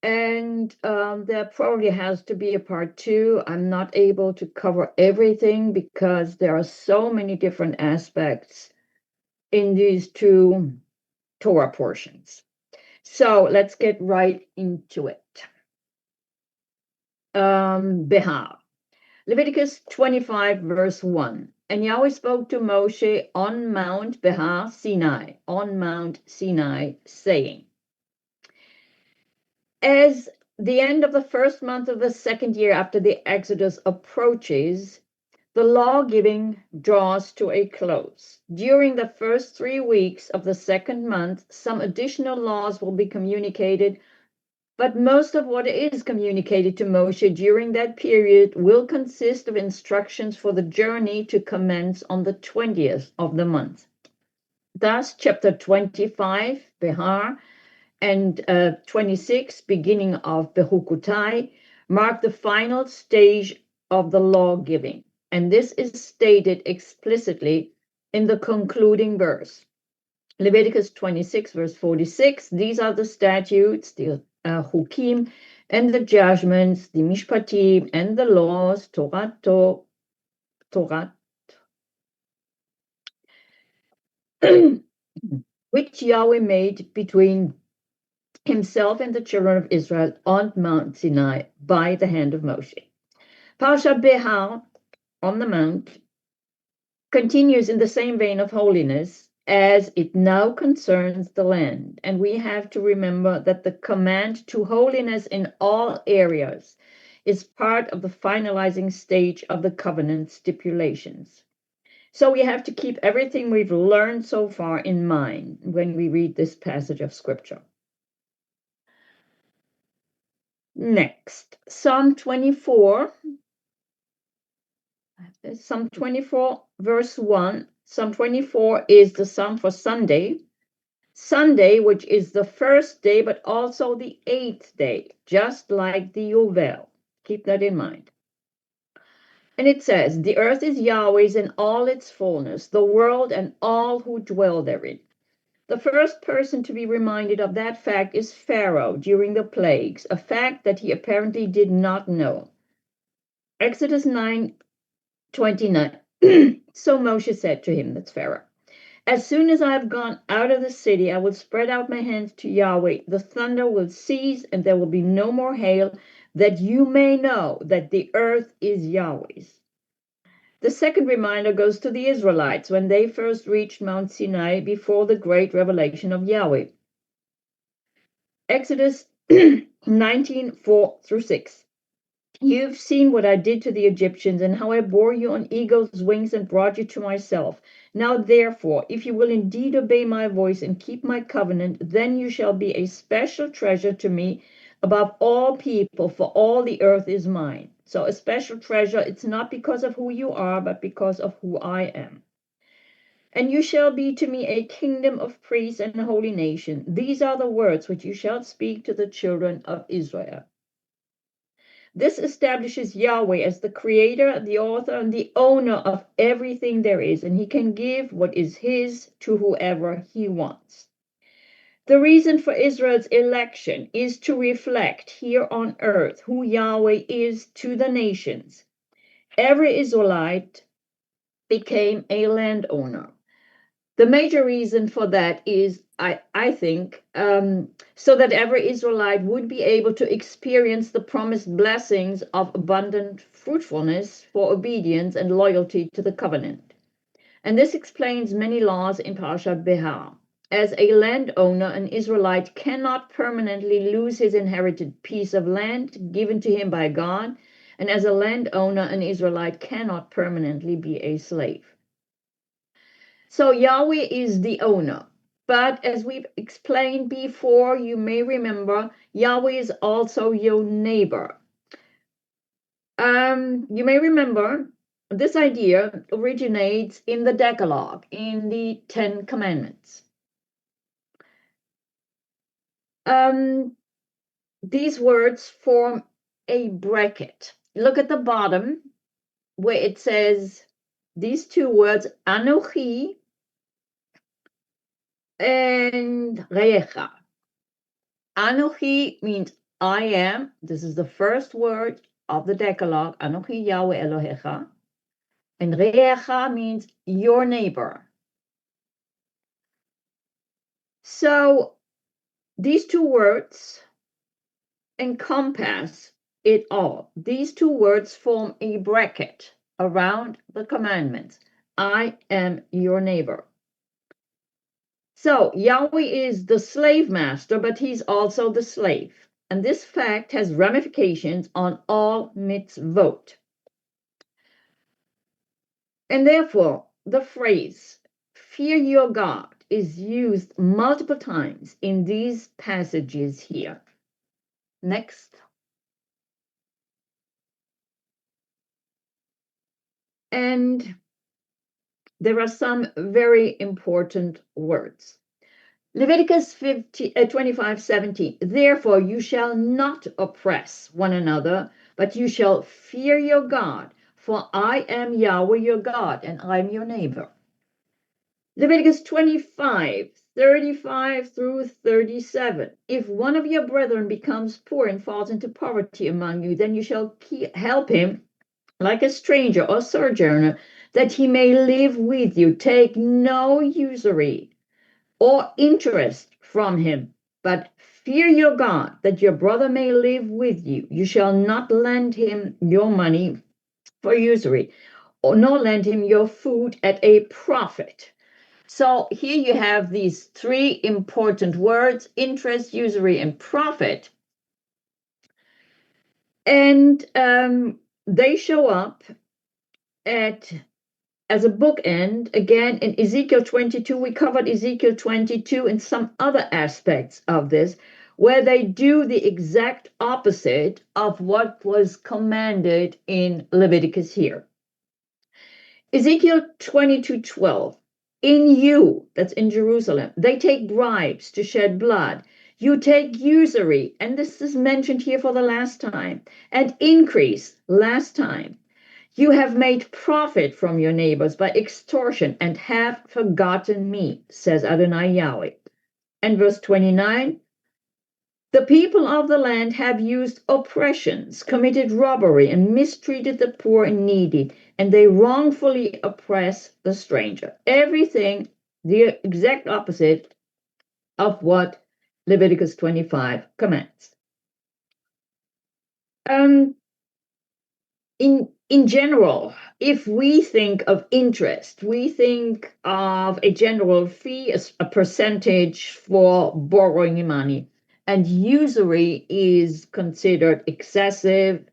And there probably has to be a part two. I'm not able to cover everything because there are so many different aspects in these two Torah portions. So let's get right into it. Behar. Leviticus 25, verse 1. And Yahweh spoke to Moshe on Mount Behar Sinai, saying, as the end of the first month of the second year after the Exodus approaches, the law giving draws to a close. During the first 3 weeks of the second month, some additional laws will be communicated, but most of what is communicated to Moshe during that period will consist of instructions for the journey to commence on the 20th of the month. Thus, chapter 25, Behar, and 26, beginning of Behar-Bechukotai, mark the final stage of the law giving. And this is stated explicitly in the concluding verse. Leviticus 26, verse 46, these are the statutes, the hukim, and the judgments, the mishpatim, and the laws, Torah, which Yahweh made between himself and the children of Israel on Mount Sinai by the hand of Moshe. Parashat Behar, on the mount, continues in the same vein of holiness as it now concerns the land. And we have to remember that the command to holiness in all areas is part of the finalizing stage of the covenant stipulations. So we have to keep everything we've learned so far in mind when we read this passage of scripture. Next, Psalm 24, verse 1. Psalm 24 is the psalm for Sunday. Sunday, which is the first day, but also the 8th day, just like the Yovel. Keep that in mind. And it says, the earth is Yahweh's in all its fullness, the world and all who dwell therein. The first person to be reminded of that fact is Pharaoh during the plagues, a fact that he apparently did not know. Exodus 9:29. So Moshe said to him, that's Pharaoh, as soon as I have gone out of the city, I will spread out my hands to Yahweh. The thunder will cease, and there will be no more hail, that you may know that the earth is Yahweh's. The second reminder goes to the Israelites when they first reached Mount Sinai before the great revelation of Yahweh. Exodus 19:4-6. You've seen what I did to the Egyptians and how I bore you on eagle's wings and brought you to myself. Now, therefore, if you will indeed obey my voice and keep my covenant, then you shall be a special treasure to me above all people, for all the earth is mine. So a special treasure, it's not because of who you are, but because of who I am. And you shall be to me a kingdom of priests and a holy nation. These are the words which you shall speak to the children of Israel. This establishes Yahweh as the creator, the author, and the owner of everything there is, and he can give what is his to whoever he wants. The reason for Israel's election is to reflect here on earth who Yahweh is to the nations. Every Israelite became a landowner. The major reason for that is, I think, so that every Israelite would be able to experience the promised blessings of abundant fruitfulness for obedience and loyalty to the covenant. And this explains many laws in Parashat Behar. As a landowner, an Israelite cannot permanently lose his inherited piece of land given to him by God, and as a landowner, an Israelite cannot permanently be a slave. So Yahweh is the owner. But as we've explained before, you may remember, Yahweh is also your neighbor. You may remember this idea originates in the Decalogue, in the 10 Commandments. These words form a bracket. Look at the bottom where it says these two words, Anochi and Reyecha. Anochi means I am, this is the first word of the Decalogue, Anochi Yahweh Elohecha, and Re'echa means your neighbor. So these two words encompass it all. These two words form a bracket around the commandments. I am your neighbor. So Yahweh is the slave master, but he's also the slave. And this fact has ramifications on all mitzvot. And therefore, the phrase, fear your God, is used multiple times in these passages here. Next. And there are some very important words. Leviticus 25:17. Therefore, you shall not oppress one another, but you shall fear your God, for I am Yahweh your God, and I am your neighbor. Leviticus 25:35 through 37. If one of your brethren becomes poor and falls into poverty among you, then you shall help him like a stranger or sojourner, that he may live with you. Take no usury or interest from him, but fear your God, that your brother may live with you. You shall not lend him your money for usury, or nor lend him your food at a profit. So here you have these three important words: interest, usury, and profit. And they show up as a bookend again in Ezekiel 22. We covered Ezekiel 22 and some other aspects of this, where they do the exact opposite of what was commanded in Leviticus here. Ezekiel 22:12. In you, that's in Jerusalem, they take bribes to shed blood. You take usury, and this is mentioned here for the last time, and increase, last time. You have made profit from your neighbors by extortion and have forgotten me, says Adonai Yahweh. And verse 29, the people of the land have used oppressions, committed robbery, and mistreated the poor and needy, and they wrongfully oppress the stranger. Everything the exact opposite of what Leviticus 25 commands. In general, if we think of interest, we think of a general fee, a percentage for borrowing money, and usury is considered excessive,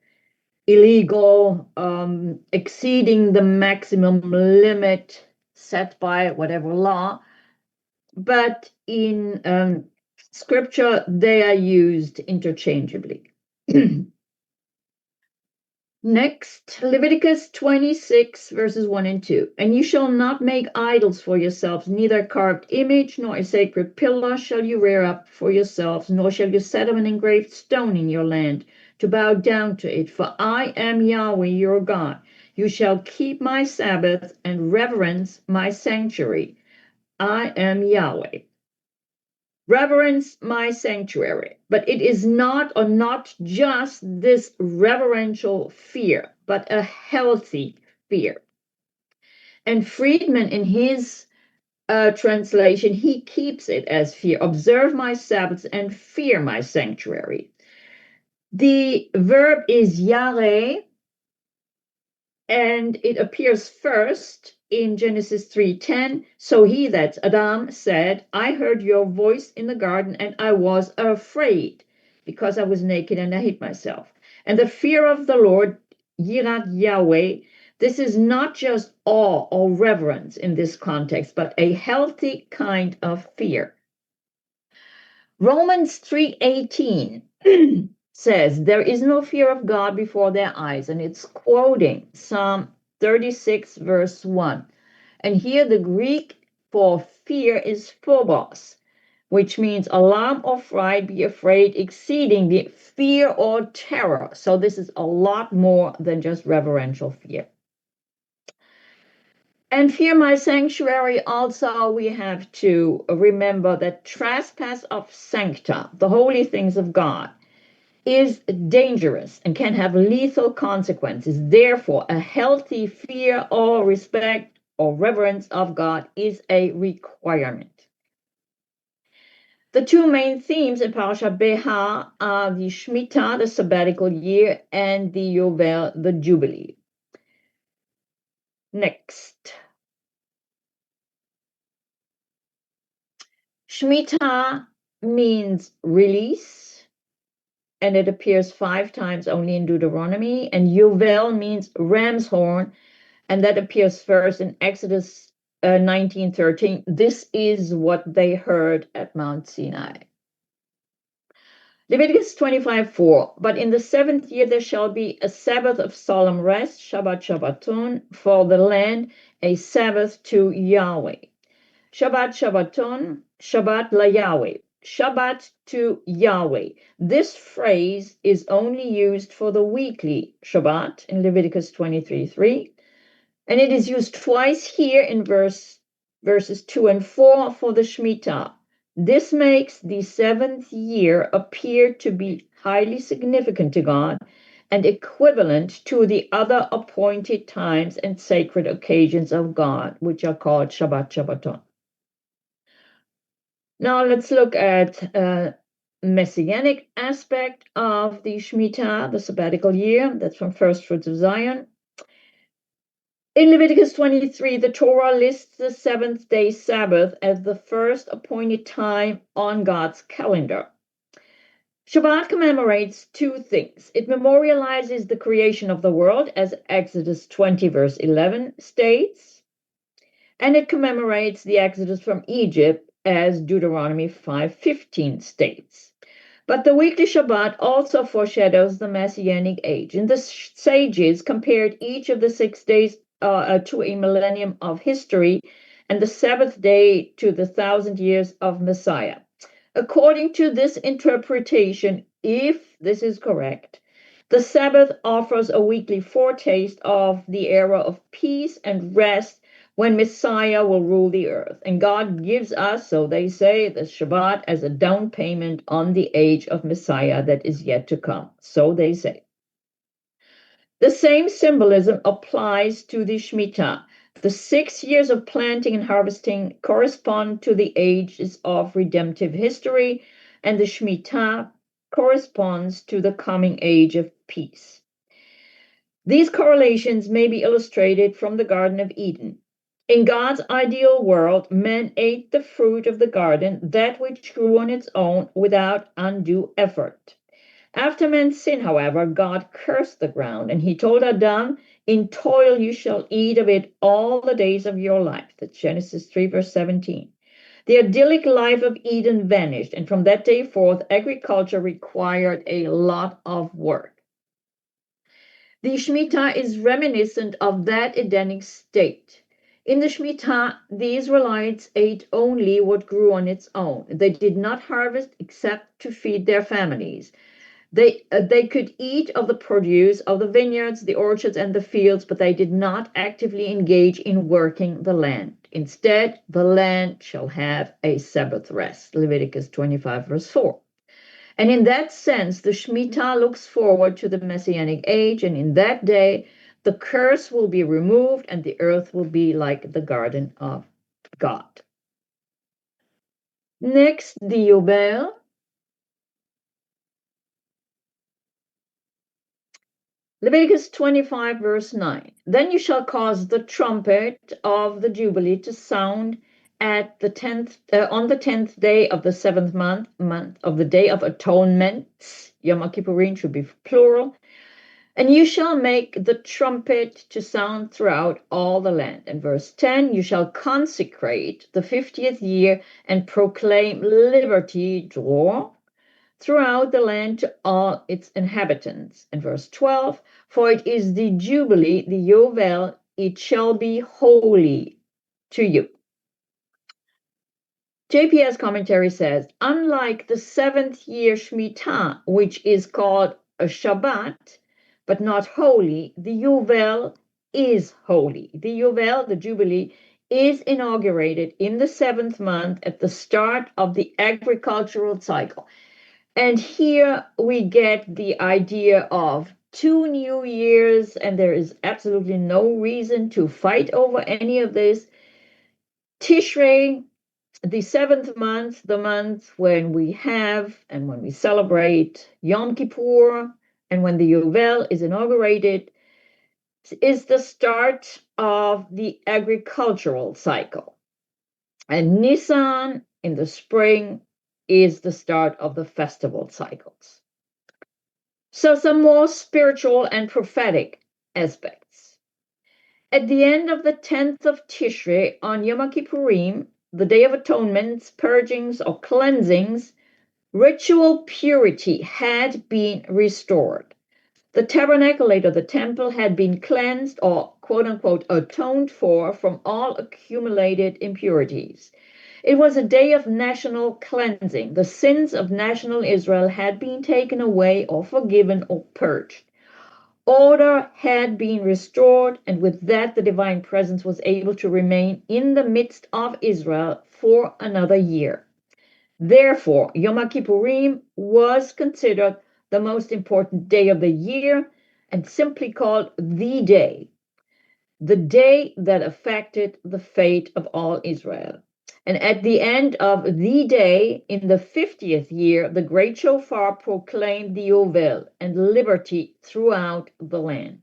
illegal, exceeding the maximum limit set by whatever law. But in scripture, they are used interchangeably. Next, Leviticus 26, verses 1 and 2. And you shall not make idols for yourselves, neither a carved image nor a sacred pillar shall you rear up for yourselves, nor shall you set up an engraved stone in your land to bow down to it. For I am Yahweh your God. You shall keep my Sabbath and reverence my sanctuary. I am Yahweh. Reverence my sanctuary. But it is not just this reverential fear, but a healthy fear. And Friedman, in his translation, he keeps it as fear. Observe my Sabbaths and fear my sanctuary. The verb is yare, and it appears first in Genesis 3:10. So he, that's Adam, said, I heard your voice in the garden, and I was afraid because I was naked and I hid myself. And the fear of the Lord, Yirat Yahweh, this is not just awe or reverence in this context, but a healthy kind of fear. Romans 3:18 says, there is no fear of God before their eyes, and it's quoting Psalm 36, verse 1. And here the Greek for fear is phobos, which means alarm or fright, be afraid, exceedingly, fear or terror. So this is a lot more than just reverential fear. And fear my sanctuary also, we have to remember that trespass of sancta, the holy things of God, is dangerous and can have lethal consequences. Therefore, a healthy fear or respect or reverence of God is a requirement. The two main themes in Parashat Behar are the Shemitah, the sabbatical year, and the Yovel, the Jubilee. Next. Shemitah means release, and it appears 5 times only in Deuteronomy. And Yovel means ram's horn, and that appears first in Exodus 19:13. This is what they heard at Mount Sinai. Leviticus 25:4. But in the 7th year there shall be a Sabbath of solemn rest, Shabbat Shabbaton, for the land, a Sabbath to Yahweh. Shabbat Shabbaton, Shabbat la Yahweh. Shabbat to Yahweh. This phrase is only used for the weekly Shabbat in Leviticus 23:3. And it is used twice here in verses 2 and 4 for the Shemitah. This makes the 7th year appear to be highly significant to God and equivalent to the other appointed times and sacred occasions of God, which are called Shabbat Shabbaton. Now let's look at Messianic aspect of the Shemitah, the sabbatical year. That's from First Fruits of Zion. In Leviticus 23, the Torah lists the 7th-day Sabbath as the first appointed time on God's calendar. Shabbat commemorates 2 things. It memorializes the creation of the world, as Exodus 20, verse 11 states, and it commemorates the Exodus from Egypt, as Deuteronomy 5:15 states. But the weekly Shabbat also foreshadows the Messianic age. And the sages compared each of the 6 days to a millennium of history, and the 7th day to the 1,000 years of Messiah. According to this interpretation, if this is correct, the Sabbath offers a weekly foretaste of the era of peace and rest when Messiah will rule the earth. And God gives us, so they say, the Shabbat as a down payment on the age of Messiah that is yet to come. So they say. The same symbolism applies to the Shemitah. The 6 years of planting and harvesting correspond to the ages of redemptive history, and the Shemitah corresponds to the coming age of peace. These correlations may be illustrated from the Garden of Eden. In God's ideal world, man ate the fruit of the garden, that which grew on its own without undue effort. After man's sin, however, God cursed the ground, and he told Adam, "In toil you shall eat of it all the days of your life." That's Genesis 3, verse 17. The idyllic life of Eden vanished, and from that day forth, agriculture required a lot of work. The Shemitah is reminiscent of that Edenic state. In the Shemitah, the Israelites ate only what grew on its own. They did not harvest except to feed their families. They could eat of the produce of the vineyards, the orchards, and the fields, but they did not actively engage in working the land. Instead, the land shall have a Sabbath rest. Leviticus 25, verse 4. And in that sense, the Shemitah looks forward to the Messianic age, and in that day, the curse will be removed, and the earth will be like the garden of God. Next, the Yovel. Leviticus 25, verse 9. Then you shall cause the trumpet of the Jubilee to sound at the 10th, on the 10th day of the 7th month of the Day of Atonement. Yom Kippurim should be plural. And you shall make the trumpet to sound throughout all the land. And verse 10, you shall consecrate the 50th year and proclaim liberty, droit, throughout the land to all its inhabitants. And verse 12, for it is the Jubilee, the Yovel, it shall be holy to you. JPS commentary says, unlike the 7th year Shemitah, which is called a Shabbat, but not holy, the Yovel is holy. The Yovel, the Jubilee, is inaugurated in the 7th month at the start of the agricultural cycle. And here we get the idea of 2 new years, and there is absolutely no reason to fight over any of this. Tishrei, the seventh month, the month when we have and when we celebrate Yom Kippur, and when the Yovel is inaugurated, is the start of the agricultural cycle. And Nisan in the spring is the start of the festival cycles. So some more spiritual and prophetic aspects. At the end of the 10th of Tishrei on Yom Kippurim, the Day of Atonements, purgings or cleansings, ritual purity had been restored. The tabernacle, later the temple, had been cleansed or quote unquote atoned for from all accumulated impurities. It was a day of national cleansing. The sins of national Israel had been taken away or forgiven or purged. Order had been restored, and with that, the divine presence was able to remain in the midst of Israel for another year. Therefore, Yom Kippurim was considered the most important day of the year and simply called the day that affected the fate of all Israel. And at the end of the day, in the 50th year, the great shofar proclaimed the Yovel and liberty throughout the land.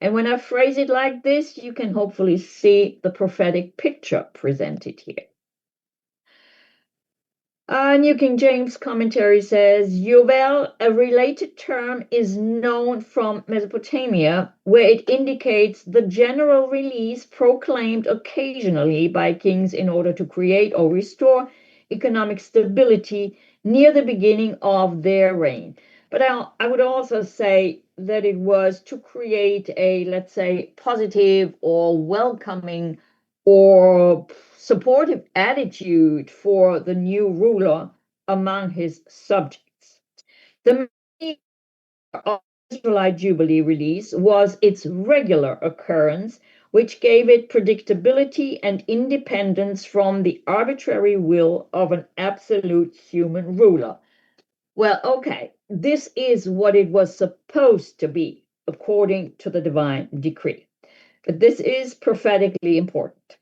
And when I phrase it like this, you can hopefully see the prophetic picture presented here. New King James commentary says, Yovel, a related term, is known from Mesopotamia, where it indicates the general release proclaimed occasionally by kings in order to create or restore economic stability near the beginning of their reign. But I would also say that it was to create a, let's say, positive or welcoming or supportive attitude for the new ruler among his subjects. The meaning of the Israelite Jubilee release was its regular occurrence, which gave it predictability and independence from the arbitrary will of an absolute human ruler. Well, okay, this is what it was supposed to be, according to the divine decree. But this is prophetically important.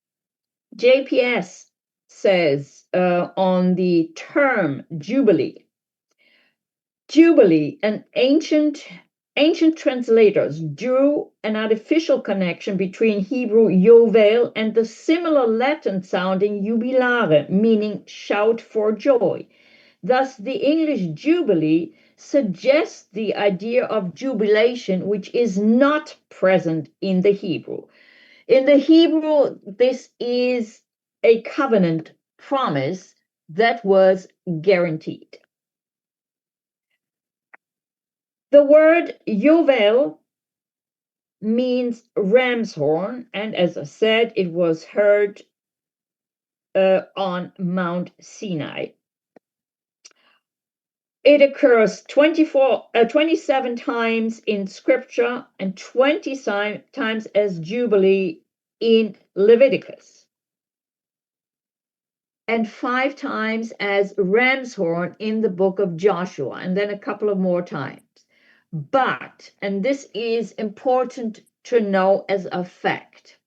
JPS says on the term Jubilee. Jubilee, an ancient translators drew an artificial connection between Hebrew Yovel and the similar Latin sounding jubilare, meaning shout for joy. Thus, the English Jubilee suggests the idea of jubilation, which is not present in the Hebrew. In the Hebrew, this is a covenant promise that was guaranteed. The word Yovel means ram's horn, and as I said, it was heard on Mount Sinai. It occurs 27 times in Scripture and 20 times as Jubilee in Leviticus, and 5 times as ram's horn in the book of Joshua, and then a couple of more times. But, and this is important to know as a fact,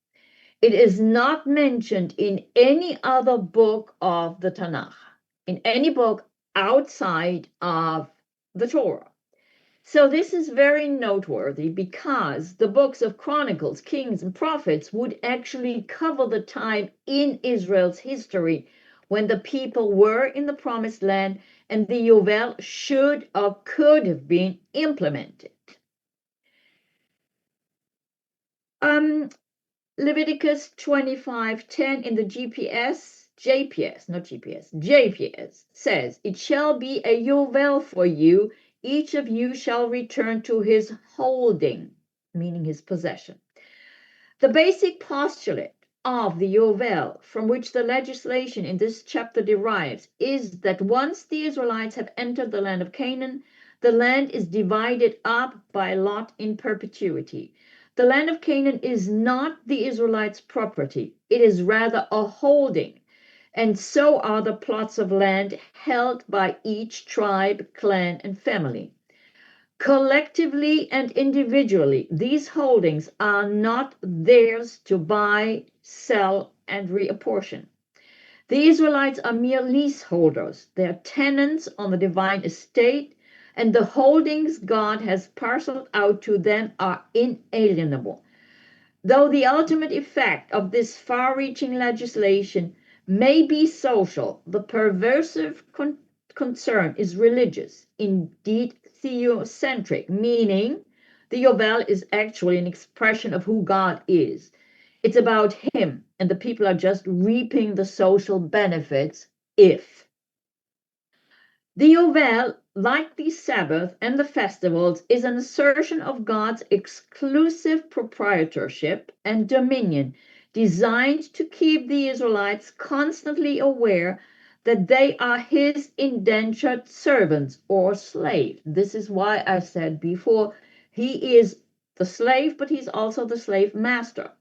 it is not mentioned in any other book of the Tanakh, in any book outside of the Torah. So this is very noteworthy because the books of Chronicles, Kings, and Prophets would actually cover the time in Israel's history when the people were in the Promised Land and the Yovel should or could have been implemented. Leviticus 25:10 in the JPS says, "It shall be a Yovel for you, each of you shall return to his holding," meaning his possession. The basic postulate of the Yovel, from which the legislation in this chapter derives, is that once the Israelites have entered the land of Canaan, the land is divided up by lot in perpetuity. The land of Canaan is not the Israelites' property. It is rather a holding. and so are the plots of land held by each tribe, clan, and family. Collectively and individually, these holdings are not theirs to buy, sell, and reapportion. The Israelites are mere leaseholders. They are tenants on the divine estate, and the holdings God has parceled out to them are inalienable. Though the ultimate effect of this far-reaching legislation may be social, the pervasive concern is religious, indeed theocentric, meaning the Yovel is actually an expression of who God is. It's about him, and the people are just reaping the social benefits if. The Yovel, like the Sabbath and the festivals, is an assertion of God's exclusive proprietorship and dominion, designed to keep the Israelites constantly aware that they are his indentured servants or slave. This is why I said before, he is the slave, but he's also the slave master.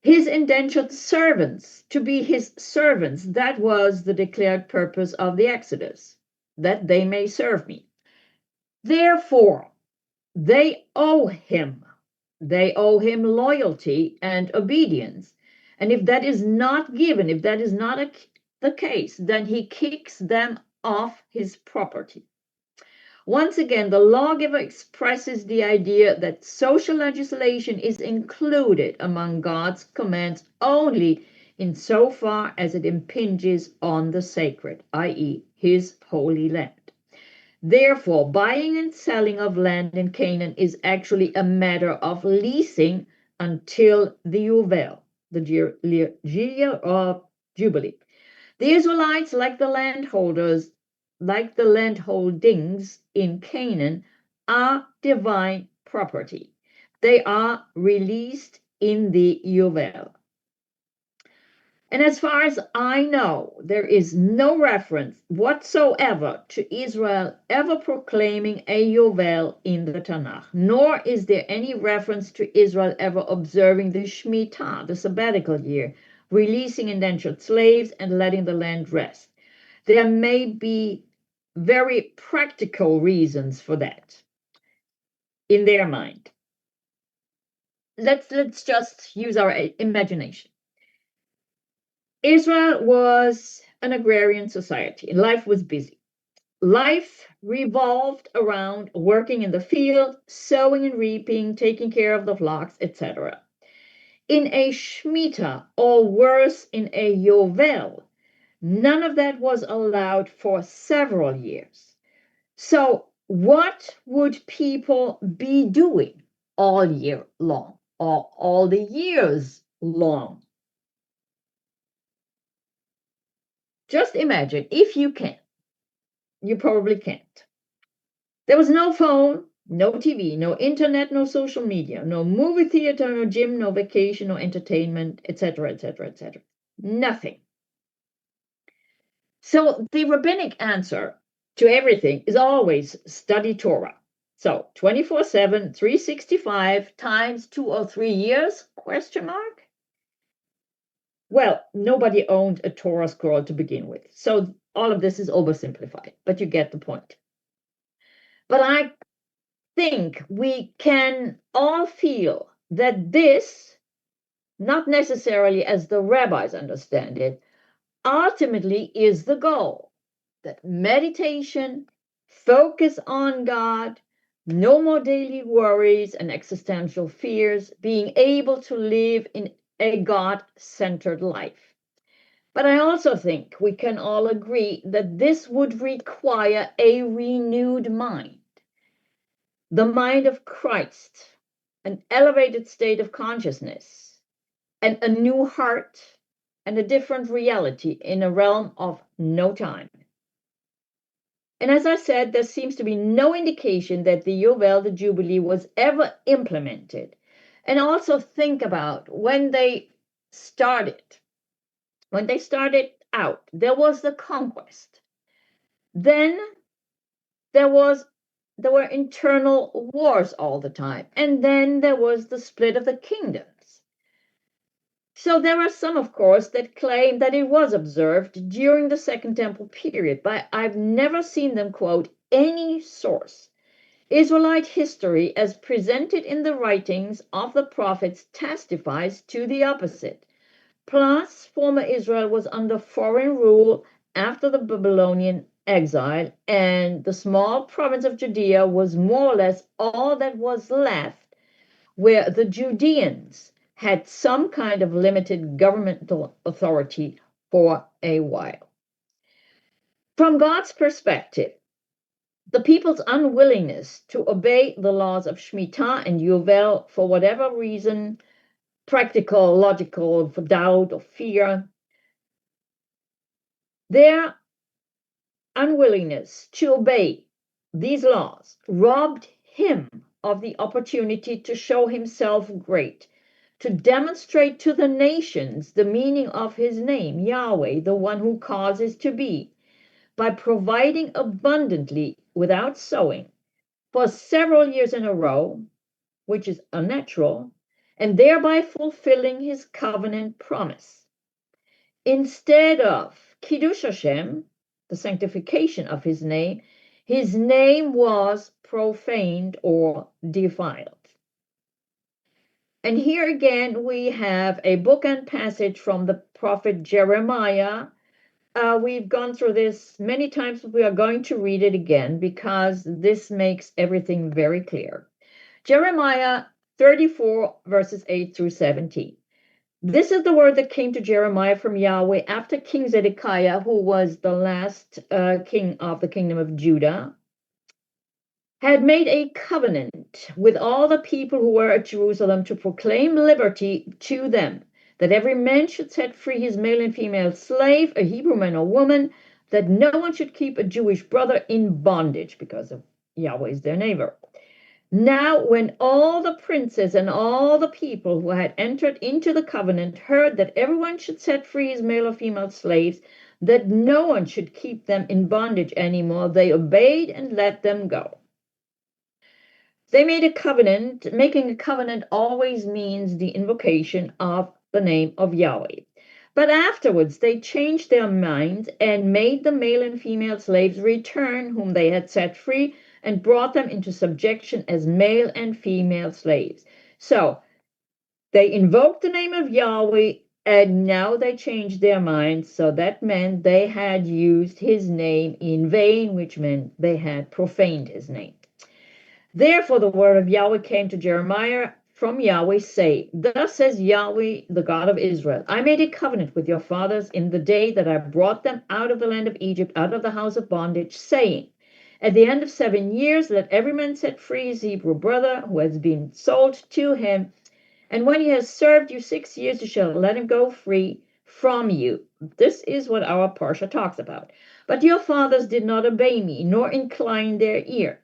His indentured servants, to be his servants, that was the declared purpose of the Exodus, that they may serve me. Therefore, they owe him. They owe him loyalty and obedience. And if that is not given, if that is not the case, then he kicks them off his property. Once again, the lawgiver expresses the idea that social legislation is included among God's commands only insofar as it impinges on the sacred, i.e., his holy land. Therefore, buying and selling of land in Canaan is actually a matter of leasing until the Yuvel, the year of Jubilee. The Israelites, like the landholders, like the landholdings in Canaan, are divine property. They are released in the Yovel. And as far as I know, there is no reference whatsoever to Israel ever proclaiming a Yovel in the Tanakh, nor is there any reference to Israel ever observing the Shemitah, the sabbatical year, releasing indentured slaves and letting the land rest. There may be very practical reasons for that in their mind. Let's just use our imagination. Israel was an agrarian society. Life was busy. Life revolved around working in the field, sowing and reaping, taking care of the flocks, etc. In a Shemitah, or worse, in a Yovel, none of that was allowed for several years. So what would people be doing all year long, or all the years long? Just imagine, if you can. You probably can't. There was no phone, no TV, no internet, no social media, no movie theater, no gym, no vacation, no entertainment, etc., etc., etc. Nothing. So the rabbinic answer to everything is always study Torah. So 24/7, 365 times 2 or 3 years, question mark? Well, nobody owned a Torah scroll to begin with. So all of this is oversimplified, but you get the point. But I think we can all feel that this, not necessarily as the rabbis understand it, ultimately is the goal. That meditation, focus on God, no more daily worries and existential fears, being able to live in a God-centered life. But I also think we can all agree that this would require a renewed mind. The mind of Christ, an elevated state of consciousness, and a new heart, and a different reality in a realm of no time. And as I said, there seems to be no indication that the Yovel, the Jubilee, was ever implemented. And also think about when they started. When they started out, there was the conquest. Then there were internal wars all the time. And then there was the split of the kingdoms. So there are some, of course, that claim that it was observed during the Second Temple period, but I've never seen them quote any source. Israelite history, as presented in the writings of the prophets, testifies to the opposite. Plus, former Israel was under foreign rule after the Babylonian exile, and the small province of Judea was more or less all that was left, where the Judeans had some kind of limited governmental authority for a while. From God's perspective, the people's unwillingness to obey the laws of Shemitah and Yovel for whatever reason, practical, logical, for doubt or fear, their unwillingness to obey these laws robbed him of the opportunity to show himself great, to demonstrate to the nations the meaning of his name, Yahweh, the one who causes to be, by providing abundantly without sowing for several years in a row, which is unnatural, and thereby fulfilling his covenant promise. Instead of Kiddush Hashem, the sanctification of his name was profaned or defiled. And here again we have a bookend passage from the prophet Jeremiah. We've gone through this many times, but we are going to read it again because this makes everything very clear. Jeremiah 34, verses 8 through 17. This is the word that came to Jeremiah from Yahweh after King Zedekiah, who was the last king of the kingdom of Judah, had made a covenant with all the people who were at Jerusalem to proclaim liberty to them, that every man should set free his male and female slave, a Hebrew man or woman, that no one should keep a Jewish brother in bondage, because of Yahweh is their neighbor. Now, when all the princes and all the people who had entered into the covenant heard that everyone should set free his male or female slaves, that no one should keep them in bondage anymore, they obeyed and let them go. They made a covenant. Making a covenant always means the invocation of the name of Yahweh. But afterwards they changed their minds and made the male and female slaves return whom they had set free, and brought them into subjection as male and female slaves. So they invoked the name of Yahweh, and now they changed their minds. So that meant they had used his name in vain, which meant they had profaned his name. Therefore the word of Yahweh came to Jeremiah from Yahweh, saying, Thus says Yahweh, the God of Israel, I made a covenant with your fathers in the day that I brought them out of the land of Egypt, out of the house of bondage, saying, At the end of 7 years, let every man set free his Hebrew brother who has been sold to him, and when he has served you 6 years, you shall let him go free from you. This is what our Parsha talks about. But your fathers did not obey me, nor incline their ear.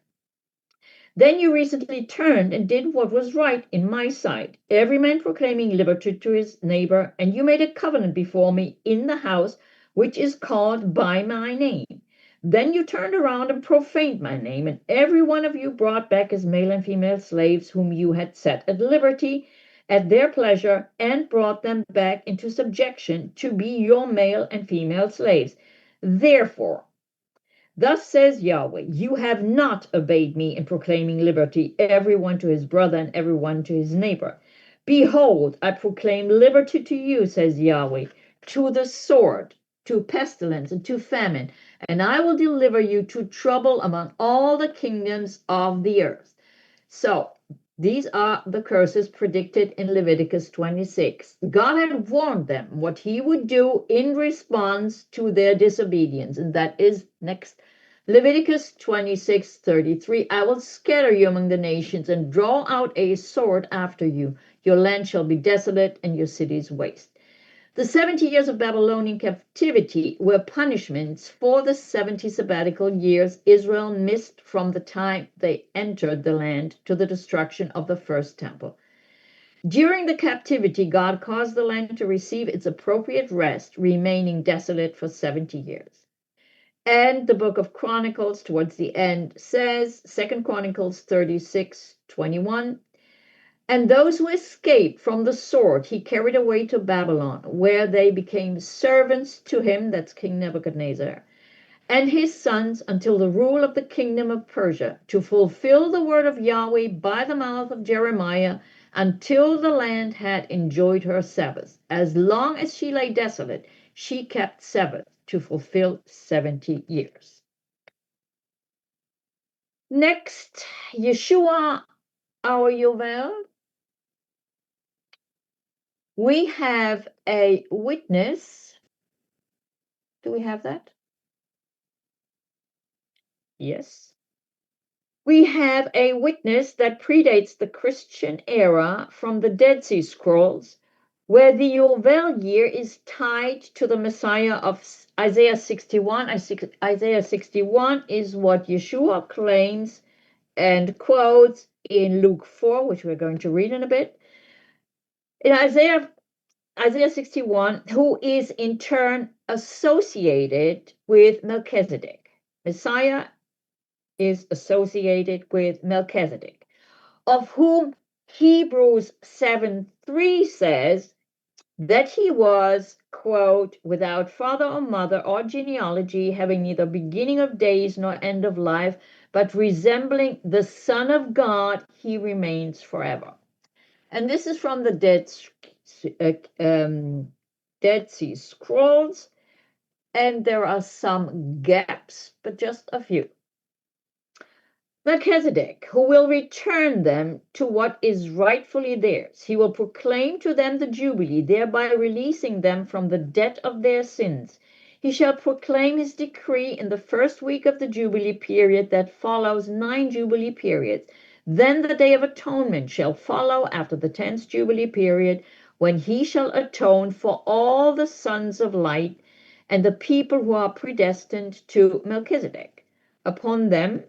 Then you recently turned and did what was right in my sight, every man proclaiming liberty to his neighbor, and you made a covenant before me in the house which is called by my name. Then you turned around and profaned my name, and every one of you brought back his male and female slaves whom you had set at liberty at their pleasure, and brought them back into subjection to be your male and female slaves. Therefore, thus says Yahweh, you have not obeyed me in proclaiming liberty, everyone to his brother and everyone to his neighbor. Behold, I proclaim liberty to you, says Yahweh, to the sword, to pestilence, and to famine, and I will deliver you to trouble among all the kingdoms of the earth. So, these are the curses predicted in Leviticus 26. God had warned them what he would do in response to their disobedience, and that is next. Leviticus 26:33. I will scatter you among the nations and draw out a sword after you. Your land shall be desolate and your cities waste. The 70 years of Babylonian captivity were punishments for the 70 sabbatical years Israel missed from the time they entered the land to the destruction of the first temple. During the captivity, God caused the land to receive its appropriate rest, remaining desolate for 70 years. And the book of Chronicles towards the end says, 2 Chronicles 36:21, And those who escaped from the sword he carried away to Babylon, where they became servants to him, that's King Nebuchadnezzar, and his sons until the rule of the kingdom of Persia, to fulfill the word of Yahweh by the mouth of Jeremiah, until the land had enjoyed her Sabbath. As long as she lay desolate, she kept Sabbath to fulfill 70 years. Next, Yeshua, our Yovel. We have a witness. Do we have that? Yes. We have a witness that predates the Christian era from the Dead Sea Scrolls, where the Yovel year is tied to the Messiah of Isaiah 61. Isaiah 61 is what Yeshua claims and quotes in Luke 4, which we're going to read in a bit. In Isaiah 61, who is in turn associated with Melchizedek. Messiah is associated with Melchizedek, of whom Hebrews 7:3 says that he was, quote, without father or mother or genealogy, having neither beginning of days nor end of life, but resembling the Son of God, he remains forever. And this is from the Dead Sea Scrolls, and there are some gaps, but just a few. Melchizedek, who will return them to what is rightfully theirs. He will proclaim to them the Jubilee, thereby releasing them from the debt of their sins. He shall proclaim his decree in the first week of the Jubilee period that follows 9 Jubilee periods. Then the Day of Atonement shall follow after the 10th Jubilee period, when he shall atone for all the sons of light and the people who are predestined to Melchizedek. Upon them,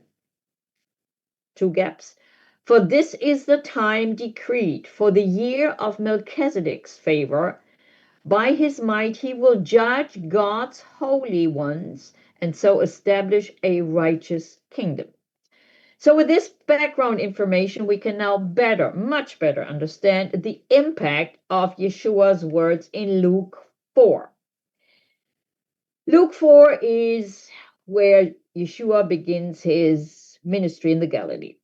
2 gaps. For this is the time decreed, for the year of Melchizedek's favor. By his might he will judge God's holy ones and so establish a righteous kingdom. So with this background information, we can now much better understand the impact of Yeshua's words in Luke 4. Luke 4 is where Yeshua begins his ministry in the Galilee.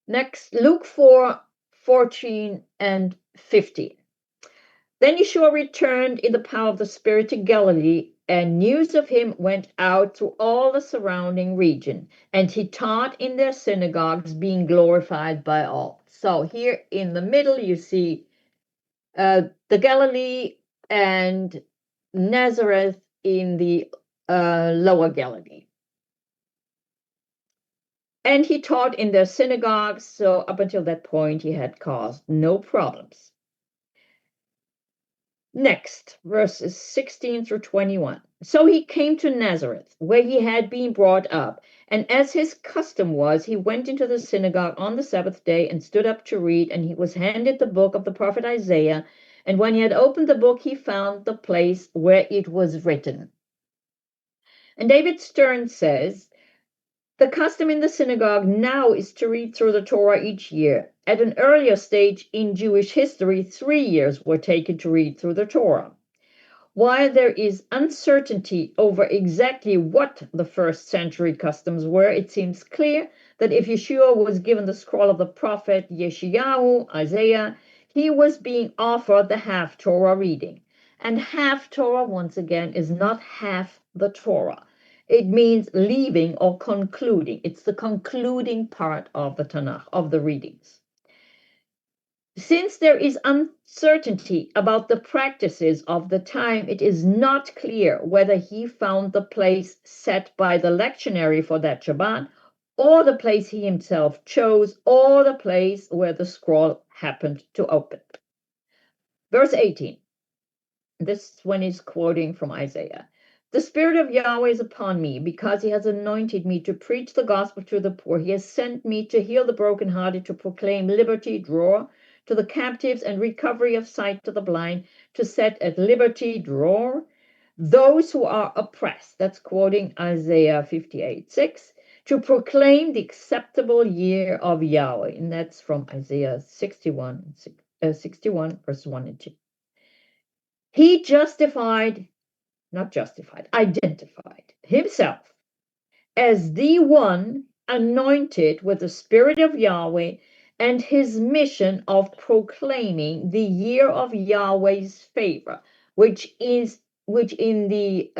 Next, Luke 4:14 and 15. Then Yeshua returned in the power of the Spirit to Galilee, and news of him went out through all the surrounding region, and he taught in their synagogues, being glorified by all. So here in the middle, you see the Galilee and Nazareth in the lower Galilee. And he taught in their synagogues, so up until that point, he had caused no problems. Next, verses 16 through 21. So he came to Nazareth, where he had been brought up, and as his custom was, he went into the synagogue on the Sabbath day and stood up to read, and he was handed the book of the prophet Isaiah. And when he had opened the book, he found the place where it was written. And David Stern says, the custom in the synagogue now is to read through the Torah each year. At an earlier stage in Jewish history, 3 years were taken to read through the Torah. While there is uncertainty over exactly what the first century customs were, it seems clear that if Yeshua was given the scroll of the prophet Yeshayahu, Isaiah, he was being offered the half Torah reading. And half Torah, once again, is not half the Torah. It means leaving or concluding. It's the concluding part of the Tanakh, of the readings. Since there is uncertainty about the practices of the time, it is not clear whether he found the place set by the lectionary for that Shabbat, or the place he himself chose, or the place where the scroll happened to open. Verse 18. This one is quoting from Isaiah. The Spirit of Yahweh is upon me, because he has anointed me to preach the gospel to the poor. He has sent me to heal the brokenhearted, to proclaim liberty, to the captives, and recovery of sight to the blind, to set at liberty, those who are oppressed. That's quoting Isaiah 58:6. to proclaim the acceptable year of Yahweh. And that's from Isaiah 61, 61, verse 1 and 2. He identified himself as the one anointed with the Spirit of Yahweh, and his mission of proclaiming the year of Yahweh's favor, which in the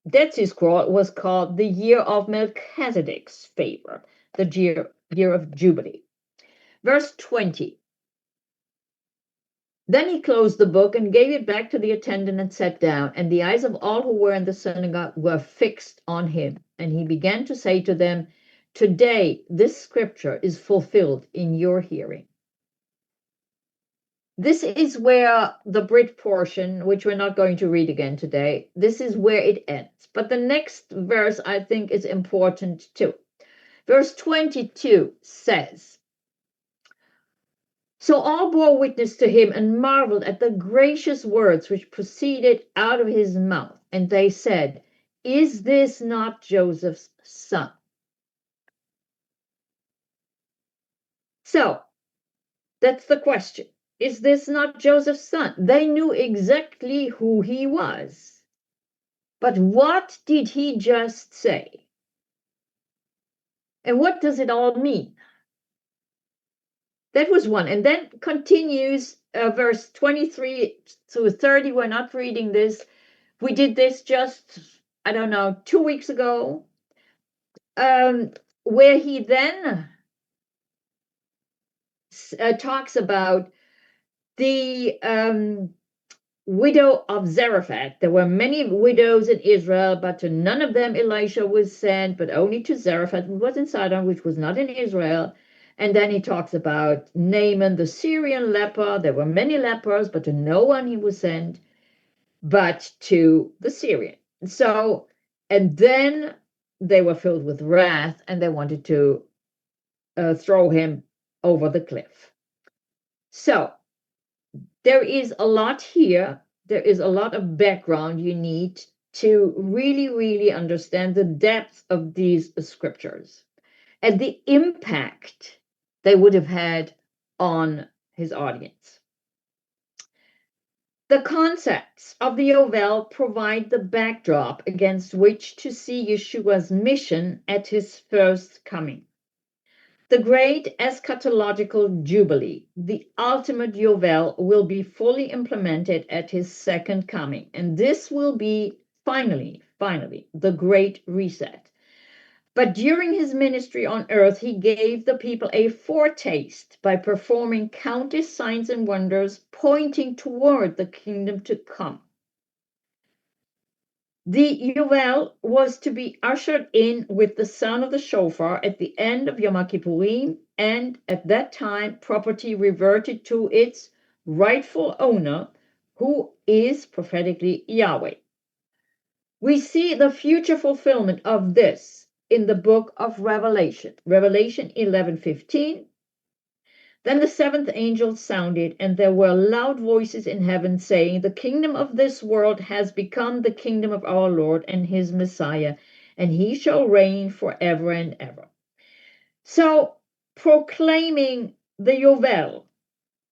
Dead Sea Scroll was called the year of Melchizedek's favor, the year of Jubilee. Verse 20. Then he closed the book and gave it back to the attendant and sat down, and the eyes of all who were in the synagogue were fixed on him. And he began to say to them, "Today this scripture is fulfilled in your hearing." This is where the Brit portion, which we're not going to read again today, this is where it ends. But the next verse I think is important too. Verse 22 says, "So all bore witness to him and marveled at the gracious words which proceeded out of his mouth. And they said, 'Is this not Joseph's son?'" So that's the question. Is this not Joseph's son? They knew exactly who he was. But what did he just say? And what does it all mean? That was one. And then continues verse 23 to 30. We're not reading this. We did this just, 2 weeks ago, where he then talks about the widow of Zarephath. There were many widows in Israel, but to none of them Elisha was sent, but only to Zarephath, who was in Sidon, which was not in Israel. And then he talks about Naaman, the Syrian leper. There were many lepers, but to no one he was sent, but to the Syrian. So, and then they were filled with wrath, and they wanted to throw him over the cliff. So, there is a lot here. There is a lot of background you need to really, really understand the depth of these scriptures and the impact they would have had on his audience. The concepts of the Yovel provide the backdrop against which to see Yeshua's mission at his first coming. The great eschatological jubilee, the ultimate Yovel, will be fully implemented at his second coming, and this will be finally, the great reset. But during his ministry on earth, he gave the people a foretaste by performing countless signs and wonders pointing toward the kingdom to come. The Yovel was to be ushered in with the sound of the shofar at the end of Yom Kippurim, and at that time, property reverted to its rightful owner, who is prophetically Yahweh. We see the future fulfillment of this in the book of Revelation, Revelation 11:15. Then the seventh angel sounded, and there were loud voices in heaven saying, "The kingdom of this world has become the kingdom of our Lord and his Messiah, and he shall reign forever and ever." So, proclaiming the Yovel,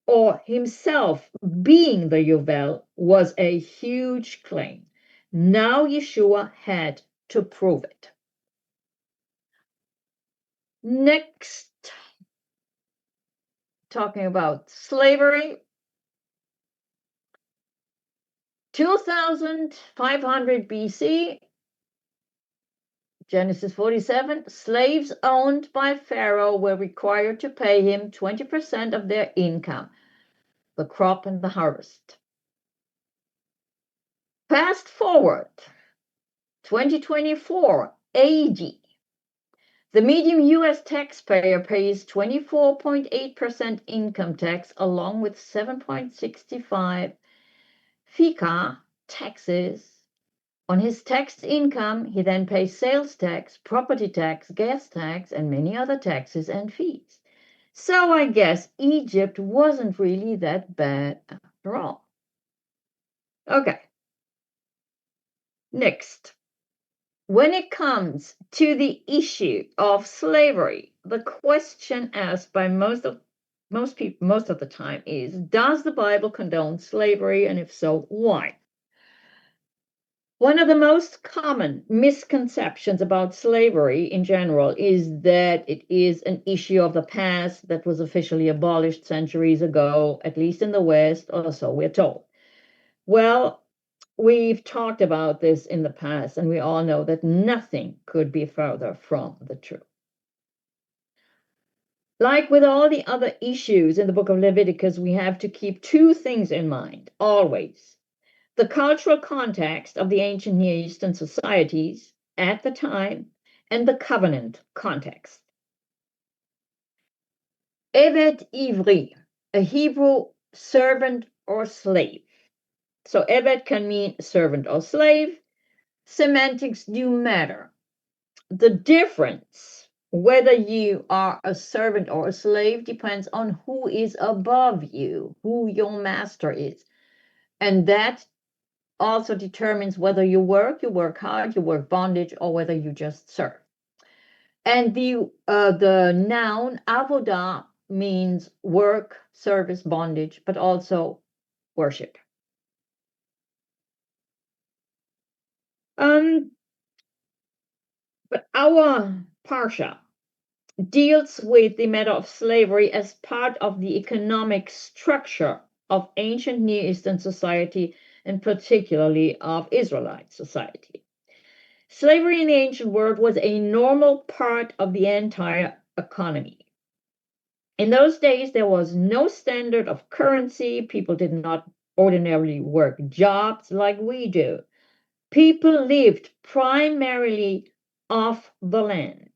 or himself being the Yovel, was a huge claim. Now Yeshua had to prove it. Next, talking about slavery. 2500 BC, Genesis 47, slaves owned by Pharaoh were required to pay him 20% of their income, the crop and the harvest. Fast forward, 2024 AD. The median U.S. taxpayer pays 24.8% income tax along with 7.65 FICA taxes. On his taxed income, he then pays sales tax, property tax, gas tax, and many other taxes and fees. So I guess Egypt wasn't really that bad after all. Okay. Next. When it comes to the issue of slavery, the question asked by most people most of the time is, does the Bible condone slavery, and if so, why? One of the most common misconceptions about slavery in general is that it is an issue of the past that was officially abolished centuries ago, at least in the West, or so we're told. Well, we've talked about this in the past, and we all know that nothing could be further from the truth. Like with all the other issues in the book of Leviticus, we have to keep two things in mind always: the cultural context of the ancient Near Eastern societies at the time, and the covenant context. Eved Ivri, a Hebrew servant or slave. So Eved can mean servant or slave. Semantics do matter. The difference, whether you are a servant or a slave, depends on who is above you, who your master is. And that also determines whether you work hard, you work bondage, or whether you just serve. And the noun avodah means work, service, bondage, but also worship. But our parsha deals with the matter of slavery as part of the economic structure of ancient Near Eastern society, and particularly of Israelite society. Slavery in the ancient world was a normal part of the entire economy. In those days, there was no standard of currency. People did not ordinarily work jobs like we do. People lived primarily off the land.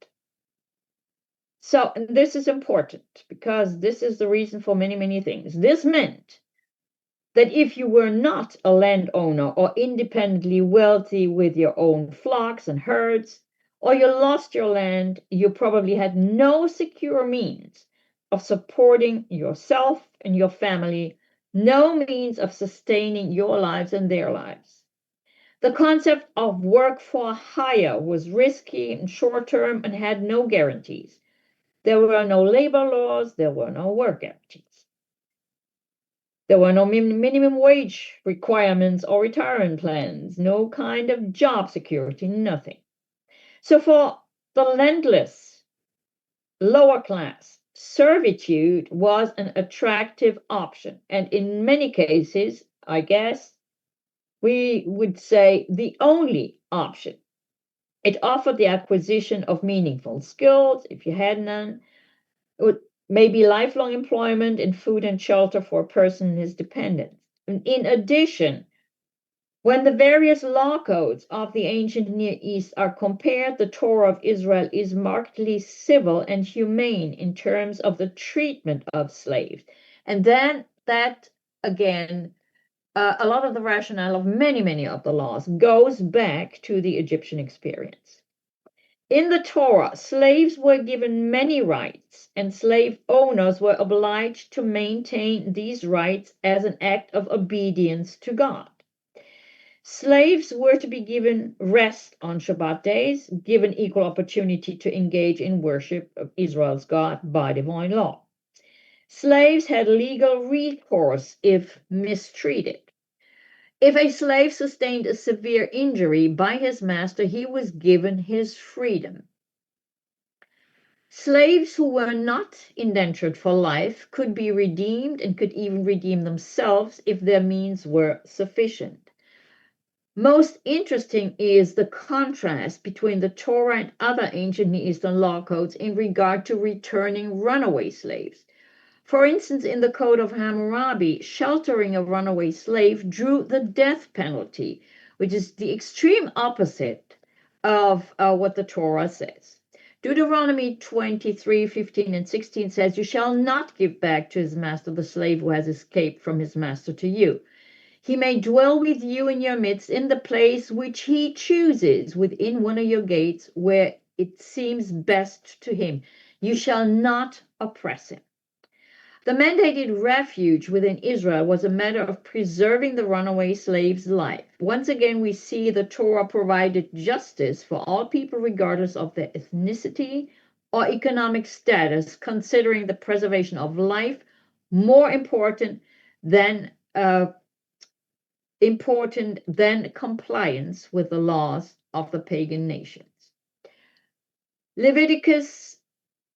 So this is important because this is the reason for many, many things. This meant that if you were not a landowner or independently wealthy with your own flocks and herds, or you lost your land, you probably had no secure means of supporting yourself and your family, no means of sustaining your lives and their lives. The concept of work for hire was risky and short term and had no guarantees. There were no labor laws, there were no work guarantees. There were no minimum wage requirements or retirement plans, no kind of job security, nothing. So for the landless, lower class, servitude was an attractive option. And in many cases, I guess, we would say the only option. It offered the acquisition of meaningful skills, if you had none. It would maybe lifelong employment in food and shelter for a person and his dependents. And in addition, when the various law codes of the ancient Near East are compared, the Torah of Israel is markedly civil and humane in terms of the treatment of slaves. And then that, again, a lot of the rationale of many, many of the laws goes back to the Egyptian experience. In the Torah, slaves were given many rights, and slave owners were obliged to maintain these rights as an act of obedience to God. Slaves were to be given rest on Shabbat days, given equal opportunity to engage in worship of Israel's God by divine law. Slaves had legal recourse if mistreated. If a slave sustained a severe injury by his master, he was given his freedom. Slaves who were not indentured for life could be redeemed and could even redeem themselves if their means were sufficient. Most interesting is the contrast between the Torah and other ancient Near Eastern law codes in regard to returning runaway slaves. For instance, in the Code of Hammurabi, sheltering a runaway slave drew the death penalty, which is the extreme opposite of what the Torah says. Deuteronomy 23, 15, and 16 says, "You shall not give back to his master the slave who has escaped from his master to you. He may dwell with you in your midst in the place which he chooses within one of your gates where it seems best to him. You shall not oppress him." The mandated refuge within Israel was a matter of preserving the runaway slave's life. Once again, we see the Torah provided justice for all people regardless of their ethnicity or economic status, considering the preservation of life more important than compliance with the laws of the pagan nations. Leviticus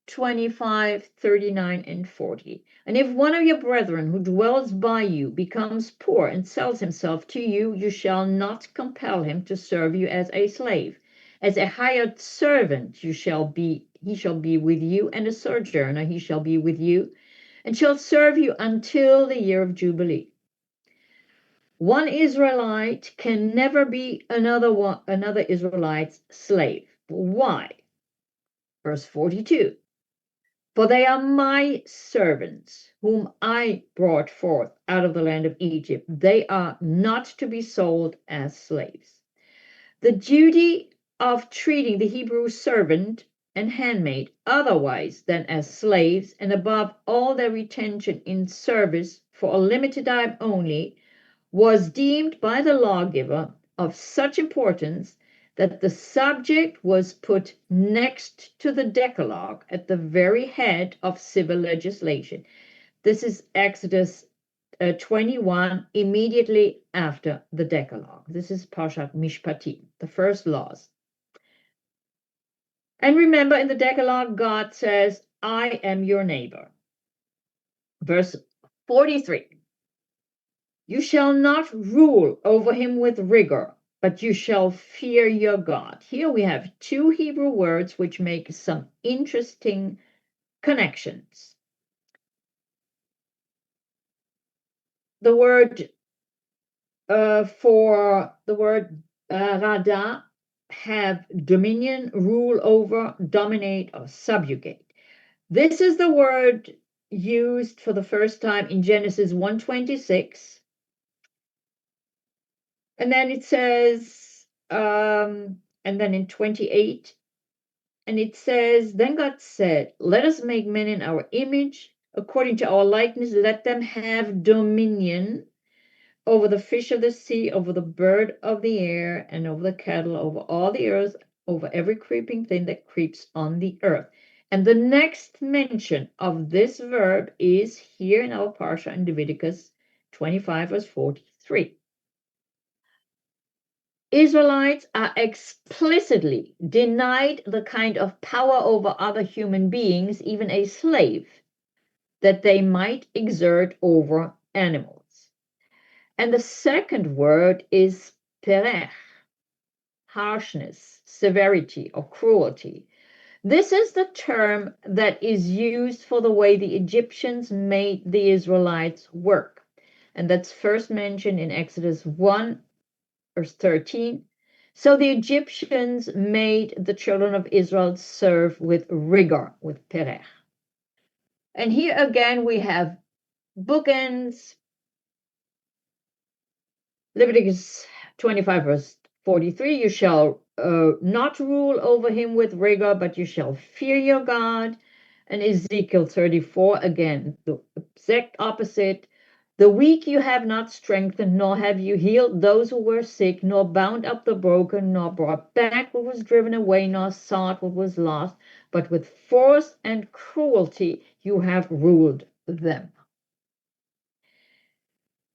25, 39, and 40. And if one of your brethren who dwells by you becomes poor and sells himself to you, you shall not compel him to serve you as a slave. As a hired servant he shall be with you, and a sojourner he shall be with you, and shall serve you until the year of Jubilee. One Israelite can never be another Israelite's slave. Why? Verse 42. For they are my servants, whom I brought forth out of the land of Egypt. They are not to be sold as slaves. The duty of treating the Hebrew servant and handmaid otherwise than as slaves, and above all their retention in service for a limited time only, was deemed by the lawgiver of such importance that the subject was put next to the Decalogue at the very head of civil legislation. This is Exodus 21, immediately after the Decalogue. This is Parshat Mishpatim, the first laws. And remember, in the Decalogue, God says, I am your neighbor. Verse 43. You shall not rule over him with rigor, but you shall fear your God. Here we have two Hebrew words which make some interesting connections. The word for the word rada, have dominion, rule over, dominate, or subjugate. This is the word used for the first time in Genesis 1:26. And then it says, and then in 28, and it says, then God said, let us make men in our image, according to our likeness, let them have dominion over the fish of the sea, over the bird of the air, and over the cattle, over all the earth, over every creeping thing that creeps on the earth. And the next mention of this verb is here in our parsha in Leviticus 25, verse 43. Israelites are explicitly denied the kind of power over other human beings, even a slave, that they might exert over animals. And the second word is perech, harshness, severity, or cruelty. This is the term that is used for the way the Egyptians made the Israelites work. And that's first mentioned in Exodus 1, verse 13. So the Egyptians made the children of Israel serve with rigor, with perech. And here again we have bookends. Leviticus 25, verse 43, you shall not rule over him with rigor, but you shall fear your God. And Ezekiel 34, again, the exact opposite. The weak you have not strengthened, nor have you healed those who were sick, nor bound up the broken, nor brought back what was driven away, nor sought what was lost, but with force and cruelty you have ruled them.